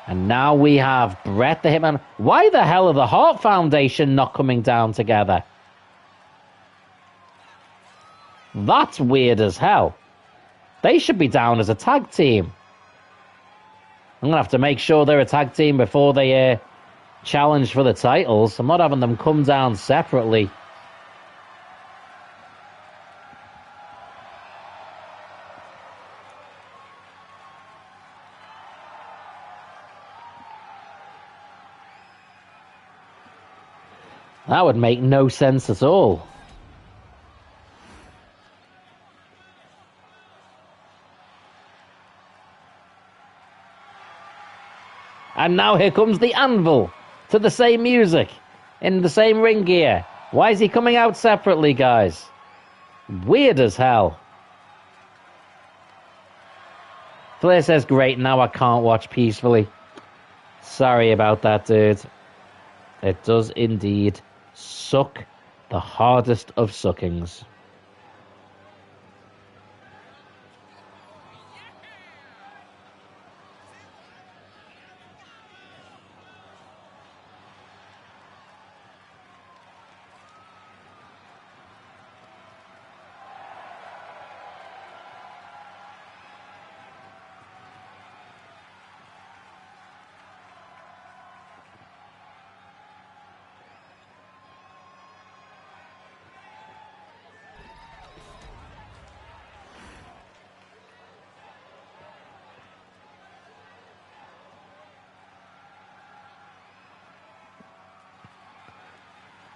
And now we have Bret the Hitman. Why the hell are the Hart Foundation not coming down together? That's weird as hell. They should be down as a tag team. I'm going to have to make sure they're a tag team before they challenge for the titles. I'm not having them come down separately. That would make no sense at all. And now here comes the Anvil to the same music in the same ring gear. Why is he coming out separately, guys? Weird as hell. Flair says, great, now I can't watch peacefully. Sorry about that, dude. It does indeed suck the hardest of suckings.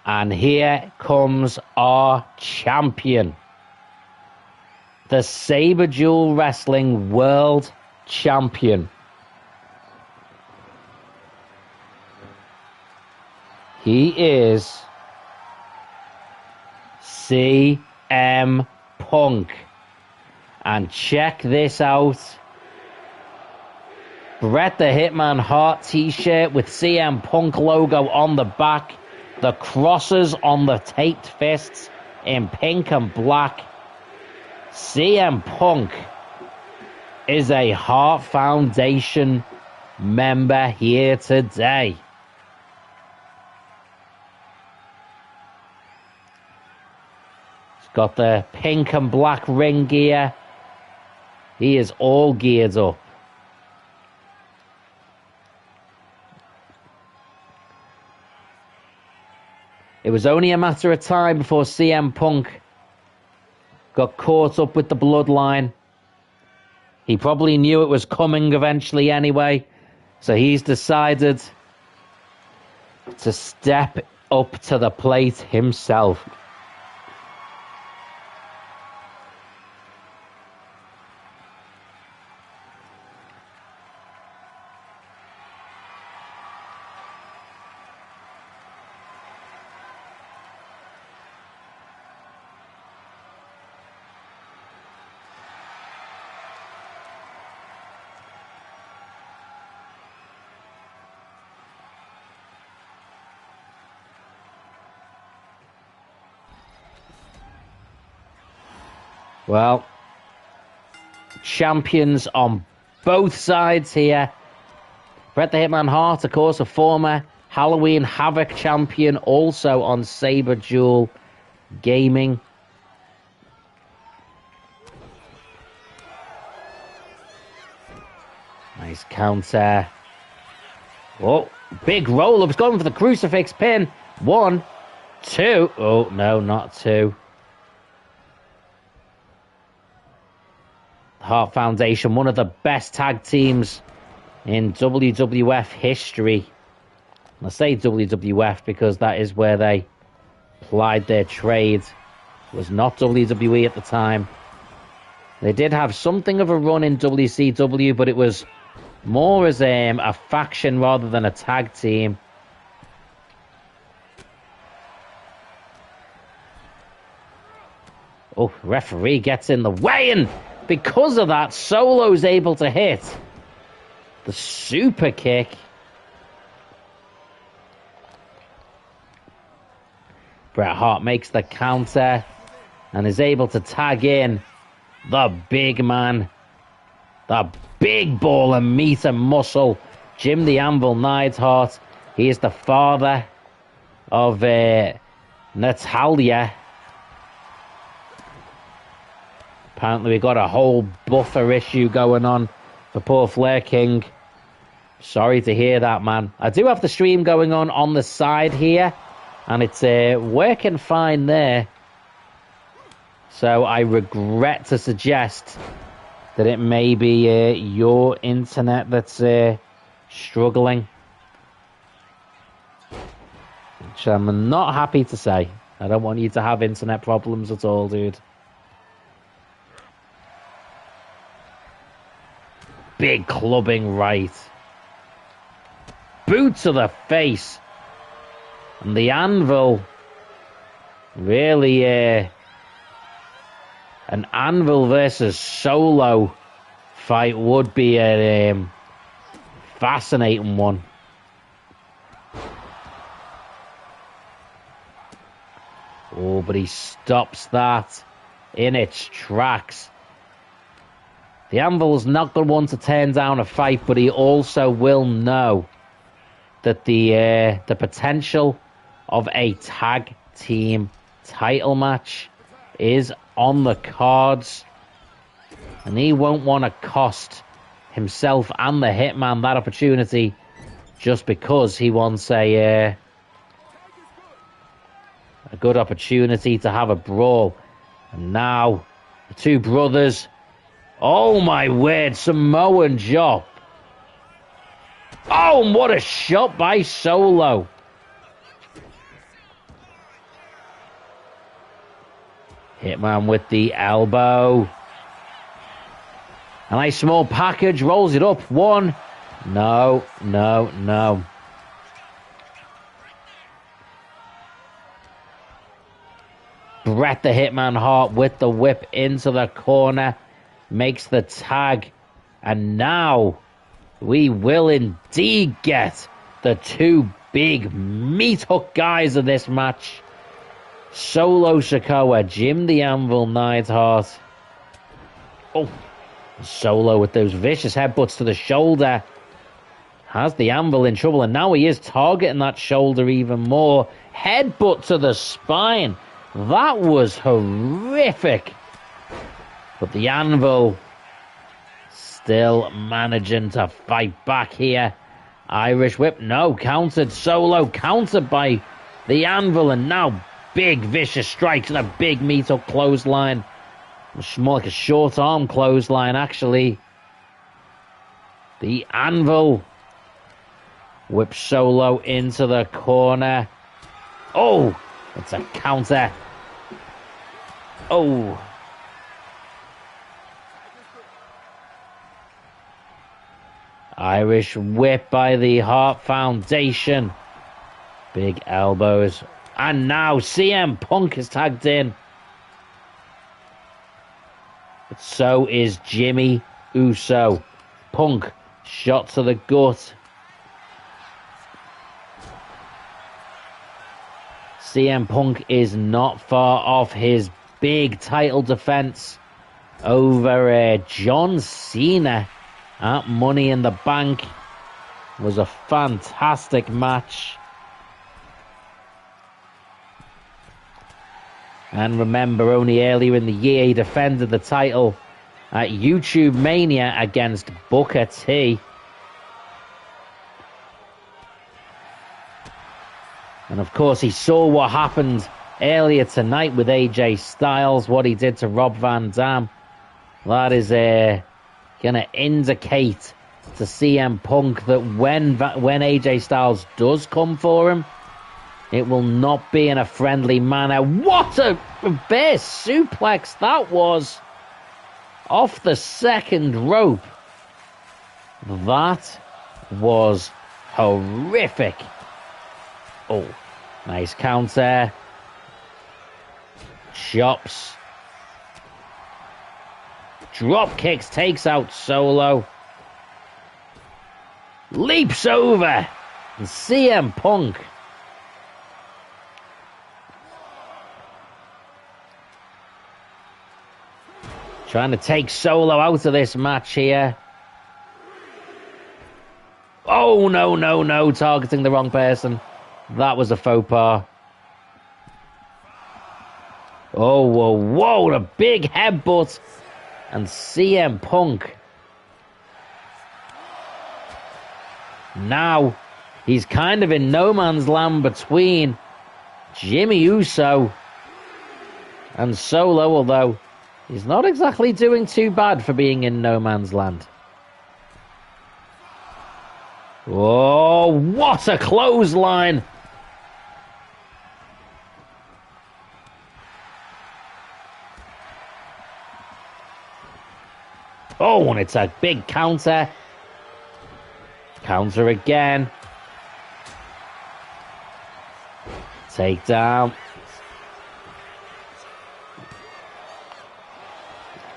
And here comes our champion. The Saberduel Wrestling World Champion. He is CM Punk. And check this out. Bret the Hitman Hart t-shirt with CM Punk logo on the back. The crosses on the taped fists in pink and black. CM Punk is a Hart Foundation member here today. He's got the pink and black ring gear. He is all geared up. It was only a matter of time before CM Punk got caught up with the bloodline. He probably knew it was coming eventually anyway, so he's decided to step up to the plate himself. Well, champions on both sides here. Bret the Hitman Hart, of course, a former Halloween Havoc champion, also on Saberduel Gaming. Nice counter. Oh, big roll-up. He's going for the crucifix pin. 1, 2. Oh, no, not 2. Hart Foundation, one of the best tag teams in WWF history. I say WWF because that is where they plied their trade. It was not WWE at the time. They did have something of a run in WCW, but it was more as a faction rather than a tag team. Oh, referee gets in the way, and because of that, Solo's able to hit the super kick. Bret Hart makes the counter and is able to tag in the big man, the big ball of meat and muscle, Jim the Anvil Neidhart. He is the father of Natalia. Apparently we got a whole buffer issue going on for poor Flair King. Sorry to hear that, man. I do have the stream going on the side here, and it's working fine there. So I regret to suggest that it may be your internet that's struggling. Which I'm not happy to say. I don't want you to have internet problems at all, dude. Big clubbing right. Boot to the face. And the Anvil, really an Anvil versus Solo fight would be a fascinating one. Oh, but he stops that in its tracks. The Anvil's not going to want to turn down a fight, but he also will know that the potential of a tag team title match is on the cards, and he won't want to cost himself and the Hitman that opportunity just because he wants a good opportunity to have a brawl. And now the two brothers, oh my word, Samoan drop. Oh, and what a shot by Solo. Hitman with the elbow. A nice small package, rolls it up. One. No. Bret the Hitman Hart with the whip into the corner. Makes the tag. And now we will indeed get the two big meat hook guys of this match. Solo Sikoa, Jim the Anvil Neidhart. Oh, Solo with those vicious headbutts to the shoulder. Has the Anvil in trouble, and now he is targeting that shoulder even more. Headbutt to the spine. That was horrific. But the Anvil still managing to fight back here. Irish whip, no, countered. Solo, countered by the Anvil, and now big vicious strikes and a big meat up clothesline. It's more like a short arm clothesline, actually. The Anvil whips Solo into the corner. Oh, it's a counter. Oh. Irish whip by the Hart Foundation. Big elbows. And now CM Punk is tagged in. But so is Jimmy Uso. Punk, shot to the gut. CM Punk is not far off his big title defense over John Cena at Money in the Bank. It was a fantastic match. And remember, only earlier in the year he defended the title at YouTube Mania against Booker T. And of course, he saw what happened earlier tonight with AJ Styles, what he did to Rob Van Dam. That is going to indicate to CM Punk that when AJ Styles does come for him, it will not be in a friendly manner. What a reverse suplex that was off the second rope. That was horrific. Oh, nice counter. Chops. Drop kicks, takes out Solo. Leaps over. And CM Punk trying to take Solo out of this match here. Oh, no. Targeting the wrong person. That was a faux pas. Oh, whoa. A big headbutt. And CM Punk. Now, he's kind of in no man's land between Jimmy Uso and Solo, although he's not exactly doing too bad for being in no man's land. Oh, what a clothesline! Oh, and it's a big counter. Counter again. Takedown.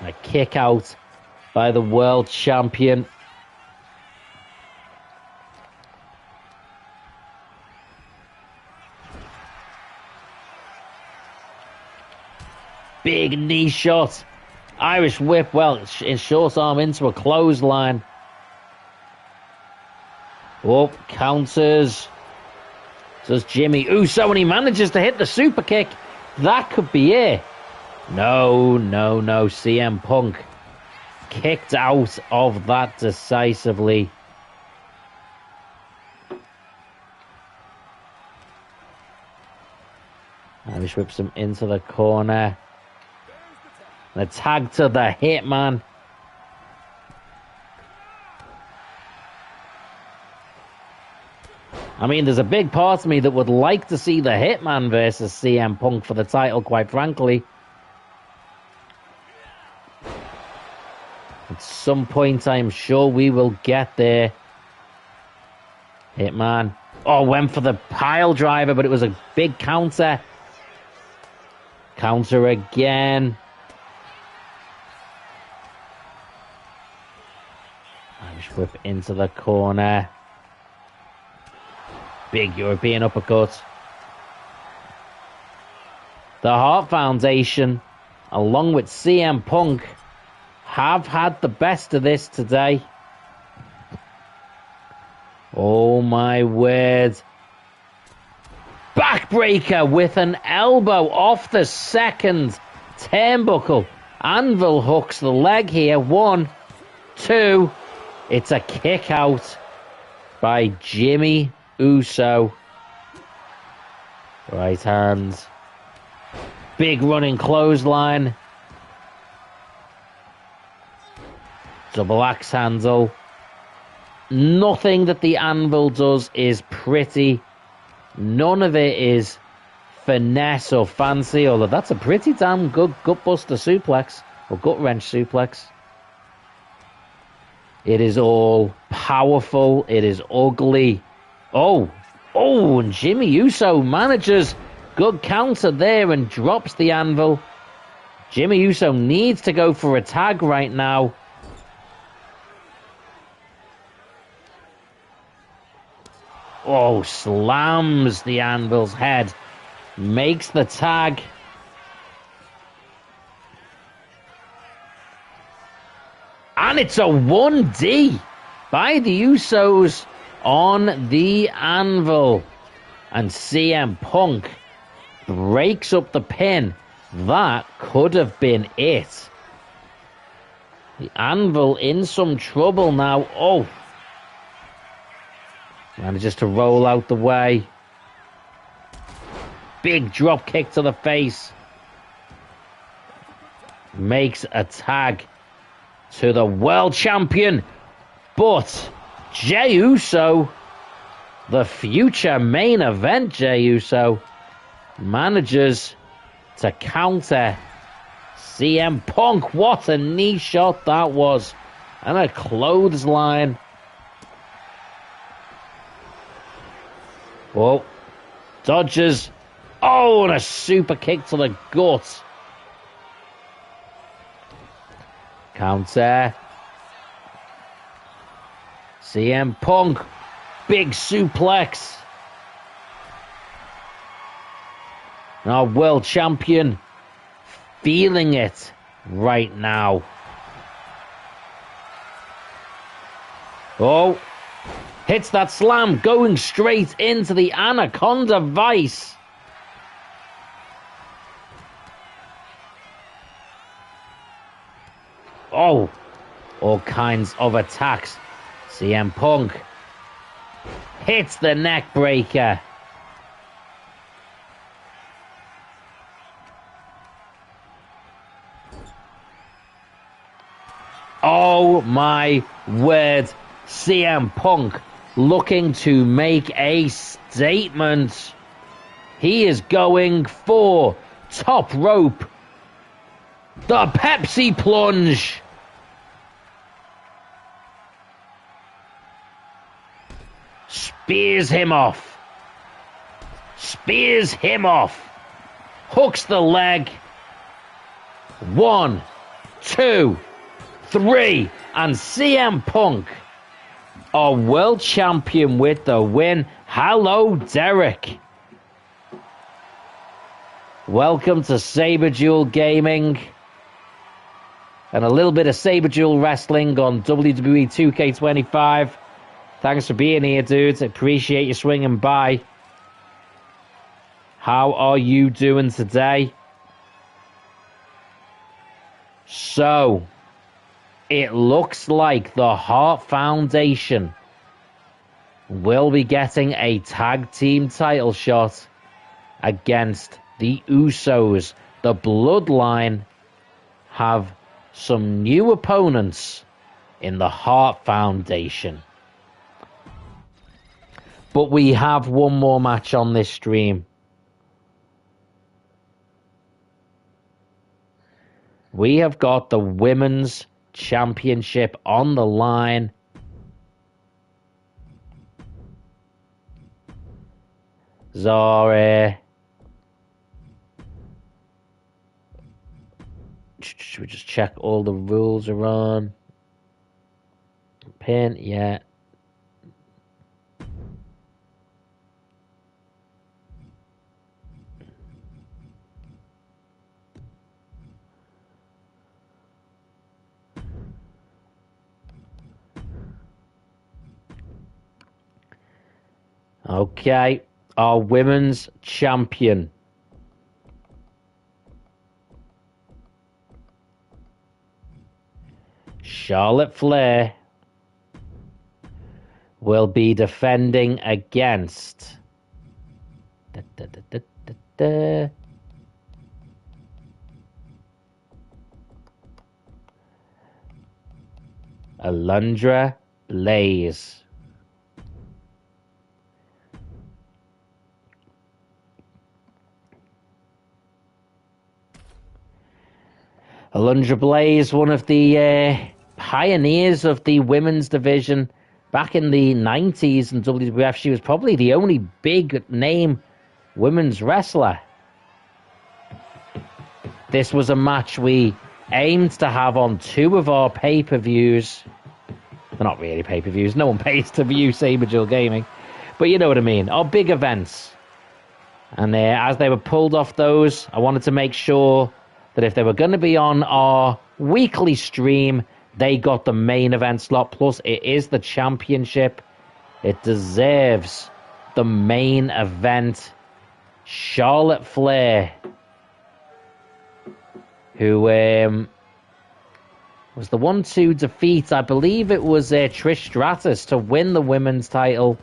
A kick out by the world champion. Big knee shot. Irish whip, well, it's short arm into a clothesline. Oh, counters. Does Jimmy Uso, and he manages to hit the super kick. That could be it. No. CM Punk kicked out of that decisively. Irish whips him into the corner. The tag to the Hitman. I mean, there's a big part of me that would like to see the Hitman versus CM Punk for the title, quite frankly. some point, I am sure we will get there. Hitman. Oh, went for the pile driver, but it was a big counter. Counter again. Irish whip into the corner. Big European uppercut. The Hart Foundation, along with CM Punk, have had the best of this today. Oh my word. Backbreaker with an elbow off the second turnbuckle. Anvil hooks the leg here. 1, 2. It's a kick out by Jimmy Uso. Right hand. Big running clothesline. Double axe handle. Nothing that the Anvil does is pretty. None of it is finesse or fancy, although that's a pretty damn good gutbuster suplex, or gut wrench suplex. It is all powerful. It is ugly. Oh, and Jimmy Uso manages good counter there and drops the Anvil. Jimmy Uso needs to go for a tag right now. Oh, slams the Anvil's head. Makes the tag. And it's a 1D by the Usos on the Anvil. And CM Punk breaks up the pin. That could have been it. The Anvil in some trouble now. Oh. Manages to roll out the way. Big drop kick to the face. Makes a tag to the world champion. But Jey Uso, the future main event Jey Uso, manages to counter CM Punk. What a knee shot that was. And a clothesline. Oh, dodges. Oh, and a super kick to the gut. Counter. CM Punk. Big suplex. Our world champion feeling it right now. Oh. Hits that slam, going straight into the Anaconda Vice. Oh, all kinds of attacks. CM Punk hits the neck breaker. Oh my word, CM Punk looking to make a statement. He is going for top rope. The Pepsi plunge. Spears him off. Spears him off. Hooks the leg. 1, 2, 3. And CM Punk, our world champion, with the win. Hello, Derek. Welcome to Saberduel Gaming. And a little bit of Saberduel wrestling on WWE2k25. Thanks for being here, dudes. I appreciate you swinging by. How are you doing today? So, it looks like the Hart Foundation will be getting a tag team title shot against the Usos. The Bloodline have some new opponents in the Hart Foundation. But we have one more match on this stream. We have got the Women's Championship on the line. Zara. Should we just check all the rules are on? Pin, yeah. Okay, our women's champion. Charlotte Flair will be defending against Alundra Blaze. Alundra Blaze, one of the pioneers of the women's division back in the 90s in WWF. She was probably the only big name women's wrestler. This was a match we aimed to have on 2 of our pay-per-views. They're not really pay-per-views. No one pays to view Saberduel Gaming. But you know what I mean. Our big events. And as they were pulled off those, I wanted to make sure that if they were going to be on our weekly stream, they got the main event slot. Plus, it is the championship. It deserves the main event. Charlotte Flair, who was the one to defeat, I believe it was Trish Stratus, to win the women's title.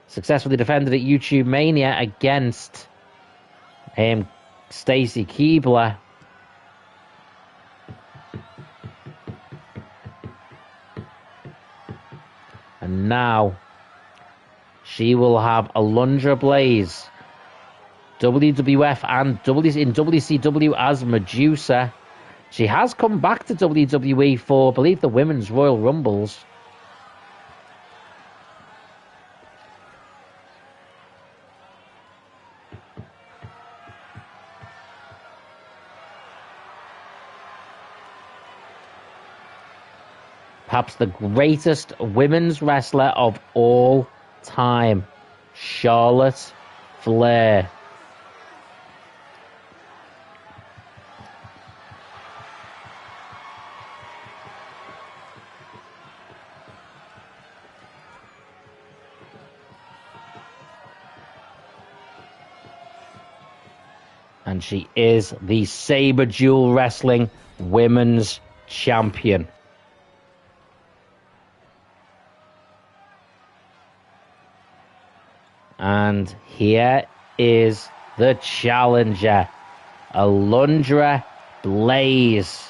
Successfully defended at YouTube Mania against Stacy Keibler. And now she will have Alundra Blaze, WWF and in WCW as Medusa. She has come back to WWE for, I believe, the Women's Royal Rumbles. Perhaps the greatest women's wrestler of all time, Charlotte Flair. And she is the Saberduel Wrestling Women's Champion. And here is the challenger, Alundra Blaze.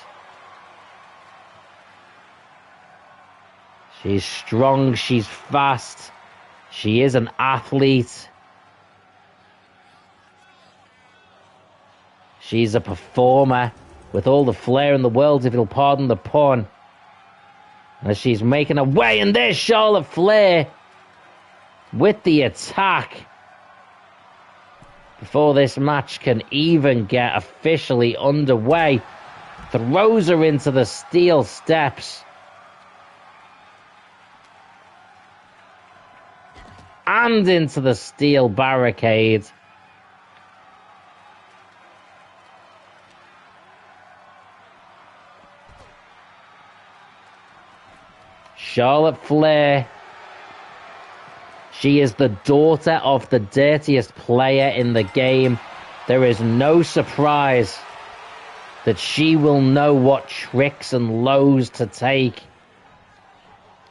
She's strong, she's fast, she is an athlete. She's a performer with all the flair in the world, if you'll pardon the pun. As she's making her way, and there's Charlotte Flair with the attack. Before this match can even get officially underway, throws her into the steel steps. And into the steel barricade. Charlotte Flair. She is the daughter of the dirtiest player in the game. There is no surprise that she will know what tricks and lows to take.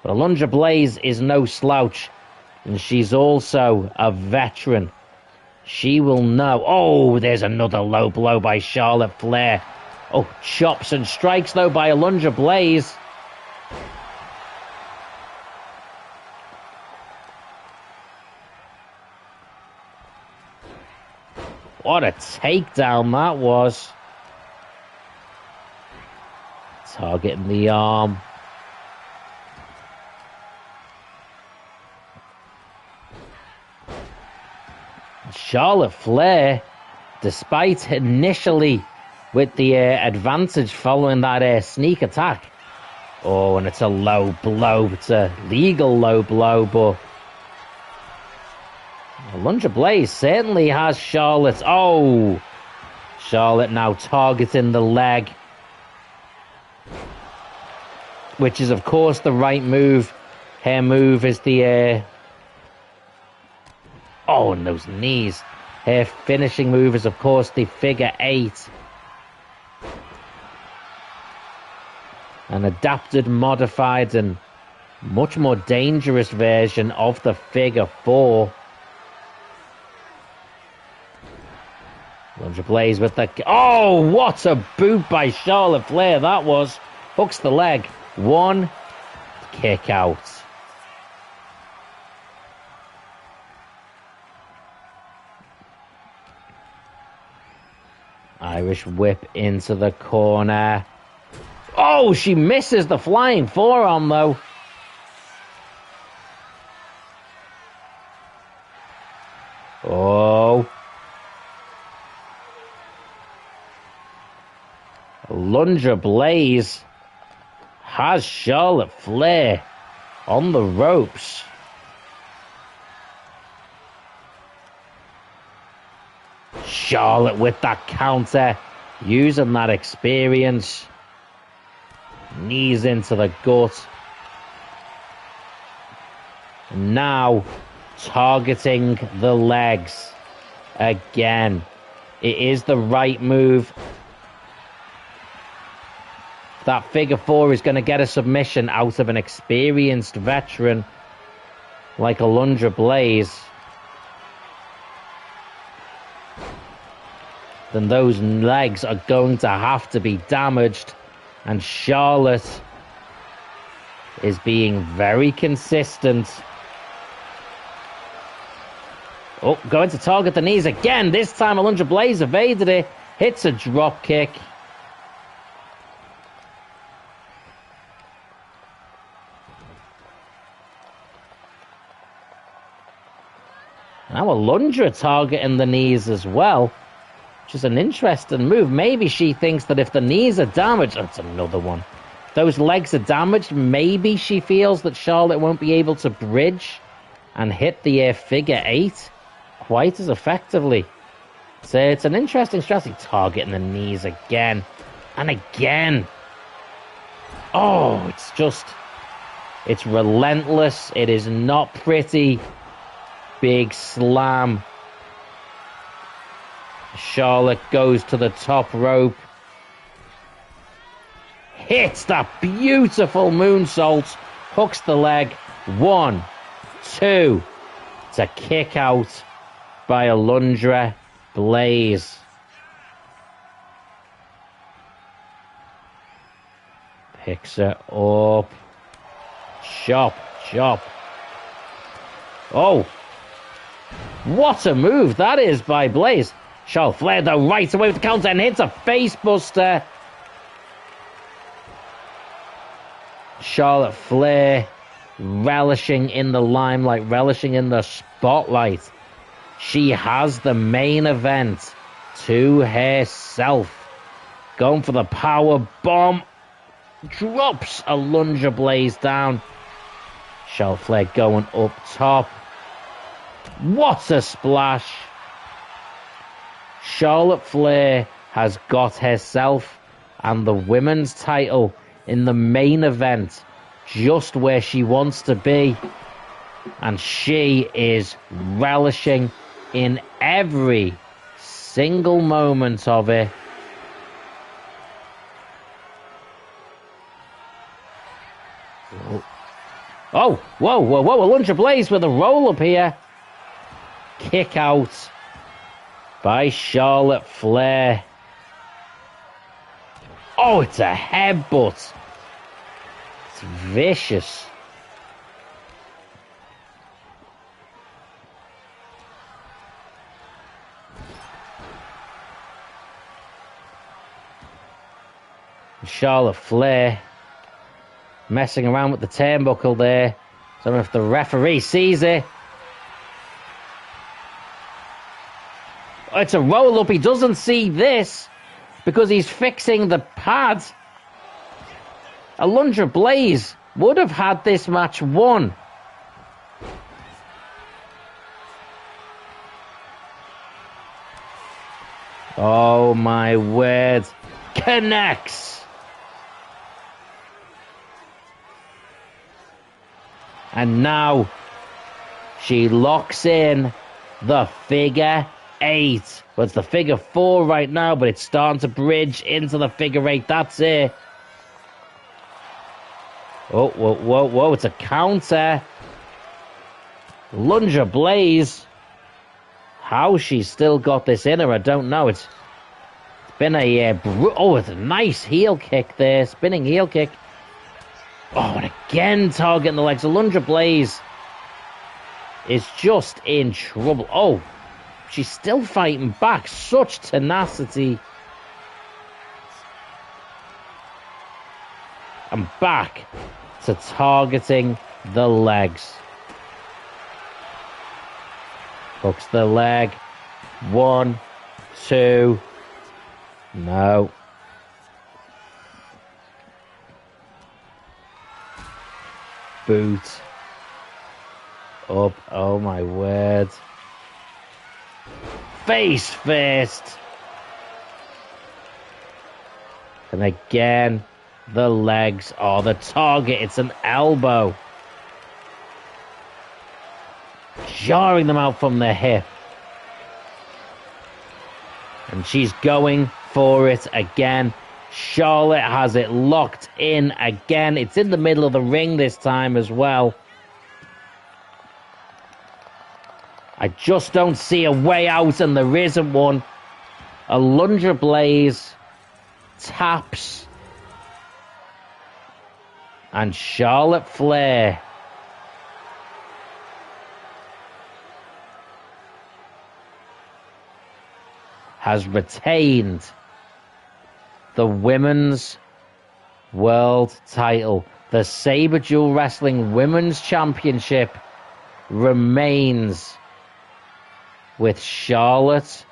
But Alundra Blaze is no slouch, and she's also a veteran. She will know. Oh, there's another low blow by Charlotte Flair. Oh, chops and strikes, though, by Alundra Blaze. What a takedown that was. Targeting the arm. Charlotte Flair, despite initially with the advantage following that sneak attack. Oh, and it's a low blow. It's a legal low blow, but Lunge Blaze certainly has Charlotte. Oh, Charlotte now targeting the leg, which is, of course, the right move. Her move is the... Oh, and those knees. Her finishing move is, of course, the figure 8. An adapted, modified, and much more dangerous version of the figure 4. Lunge Blaze with the... Oh, what a boot by Charlotte Flair that was. Hooks the leg. 1. Kick out. Irish whip into the corner. Oh, she misses the flying forearm, though. Oh. Lunge Blaze has Charlotte Flair on the ropes. Charlotte with that counter, using that experience. Knees into the gut. Now targeting the legs again. It is the right move. That figure 4 is going to get a submission out of an experienced veteran like a Lunge Blaze. Then those legs are going to have to be damaged. And Charlotte is being very consistent. Oh, going to target the knees again. This time, Lunge Blaze evaded it. Hits a drop kick. Now Alundra targeting the knees as well, which is an interesting move. Maybe she thinks that if the knees are damaged... Oh, it's another one. Those legs are damaged. Maybe she feels that Charlotte won't be able to bridge and hit the figure 8 quite as effectively. So it's an interesting strategy. Targeting the knees again and again. Oh, it's just... It's relentless. It is not pretty. Big slam. Charlotte goes to the top rope. Hits that beautiful moonsault. Hooks the leg. 1, 2. It's a kick out by Alundra Blaze. Picks her up. Chop, chop. Oh. What a move that is by Blaze. Charlotte Flair, though, right away with the counter and hits a face buster. Charlotte Flair relishing in the limelight, relishing in the spotlight. She has the main event to herself. Going for the power bomb. Drops a Lunge Blaze down. Charlotte Flair going up top. What a splash. Charlotte Flair has got herself and the women's title in the main event just where she wants to be. And she is relishing in every single moment of it. Oh, whoa, whoa, whoa, a Lunge Blaze with a roll-up here. Kick out by Charlotte Flair. Oh, it's a headbutt. It's vicious. Charlotte Flair messing around with the turnbuckle there. I don't know if the referee sees it. It's a roll-up. He doesn't see this because he's fixing the pad. Alundra Blaze would have had this match won. Oh my word. Connects. And now she locks in the figure 8. Well, it's the figure 4 right now, but it's starting to bridge into the figure 8. That's it. Oh, whoa, whoa, whoa. It's a counter. Alundra Blaze. How she's still got this in her, I don't know. It's been a... oh, it's a nice heel kick there. Spinning heel kick. Oh, and again targeting the legs. Alundra Blaze is just in trouble. Oh, she's still fighting back. Such tenacity. And back to targeting the legs. Hooks the leg. 1, 2. No. Boot. Up. Oh my word. Face first. And again, the legs are the target. It's an elbow. Jarring them out from the hip. And she's going for it again. Charlotte has it locked in again. It's in the middle of the ring this time as well. I just don't see a way out, and there isn't one. Alundra Blaze taps. And Charlotte Flair has retained the Women's World title. The Saberduel Wrestling Women's Championship remains with Charlotte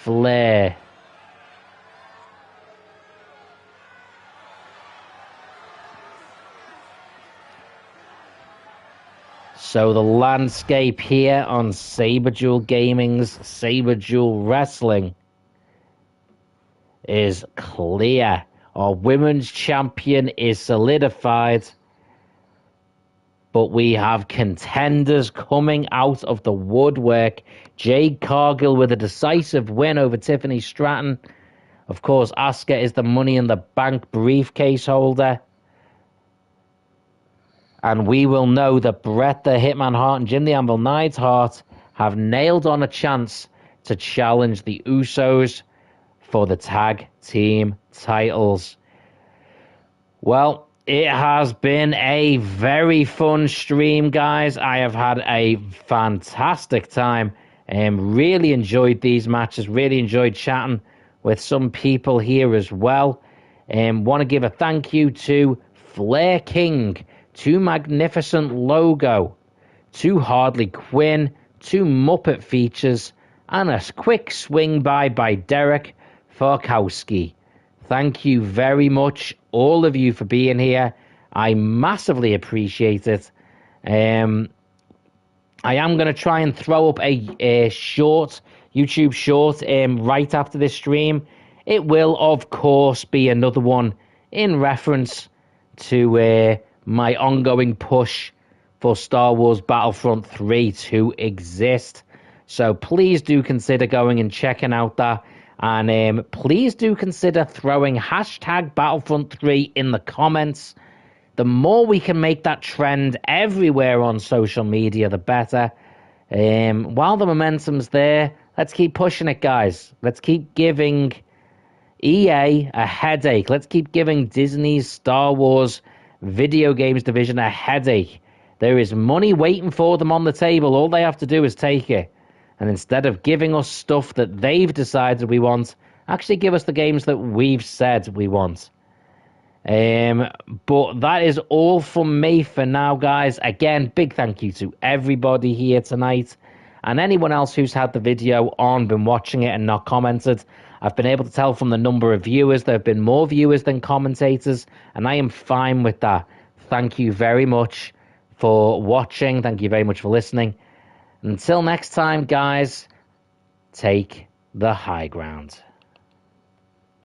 Flair. So the landscape here on Saberduel Gaming's Saberduel Wrestling is clear. Our women's champion is solidified, but we have contenders coming out of the woodwork. Jade Cargill with a decisive win over Tiffany Stratton. Of course, Asuka is the Money in the Bank briefcase holder. And we will know that Bret the Hitman Hart and Jim the Anvil Neidhart have nailed on a chance to challenge the Usos for the tag team titles. Well, it has been a very fun stream, guys. I have had a fantastic time and really enjoyed these matches. Really enjoyed chatting with some people here as well. And want to give a thank you to Flair King, to Magnificent Logo, to Hardly Quinn, to Muppet Features, and a quick swing by Derek Farkowski. Thank you very much, all of you, for being here. I massively appreciate it. I am going to try and throw up a short, YouTube short, right after this stream. It will, of course, be another one in reference to my ongoing push for Star Wars Battlefront 3 to exist. So please do consider going and checking out that. And please do consider throwing hashtag Battlefront 3 in the comments. The more we can make that trend everywhere on social media, the better. While the momentum's there, let's keep pushing it, guys. Let's keep giving EA a headache. Let's keep giving Disney's Star Wars video games division a headache. There is money waiting for them on the table. All they have to do is take it. And instead of giving us stuff that they've decided we want, actually give us the games that we've said we want. But that is all from me for now, guys. Again, big thank you to everybody here tonight, and anyone else who's had the video on, been watching it and not commented. I've been able to tell from the number of viewers there have been more viewers than commentators, and I am fine with that. Thank you very much for watching. Thank you very much for listening. Until next time, guys, take the high ground.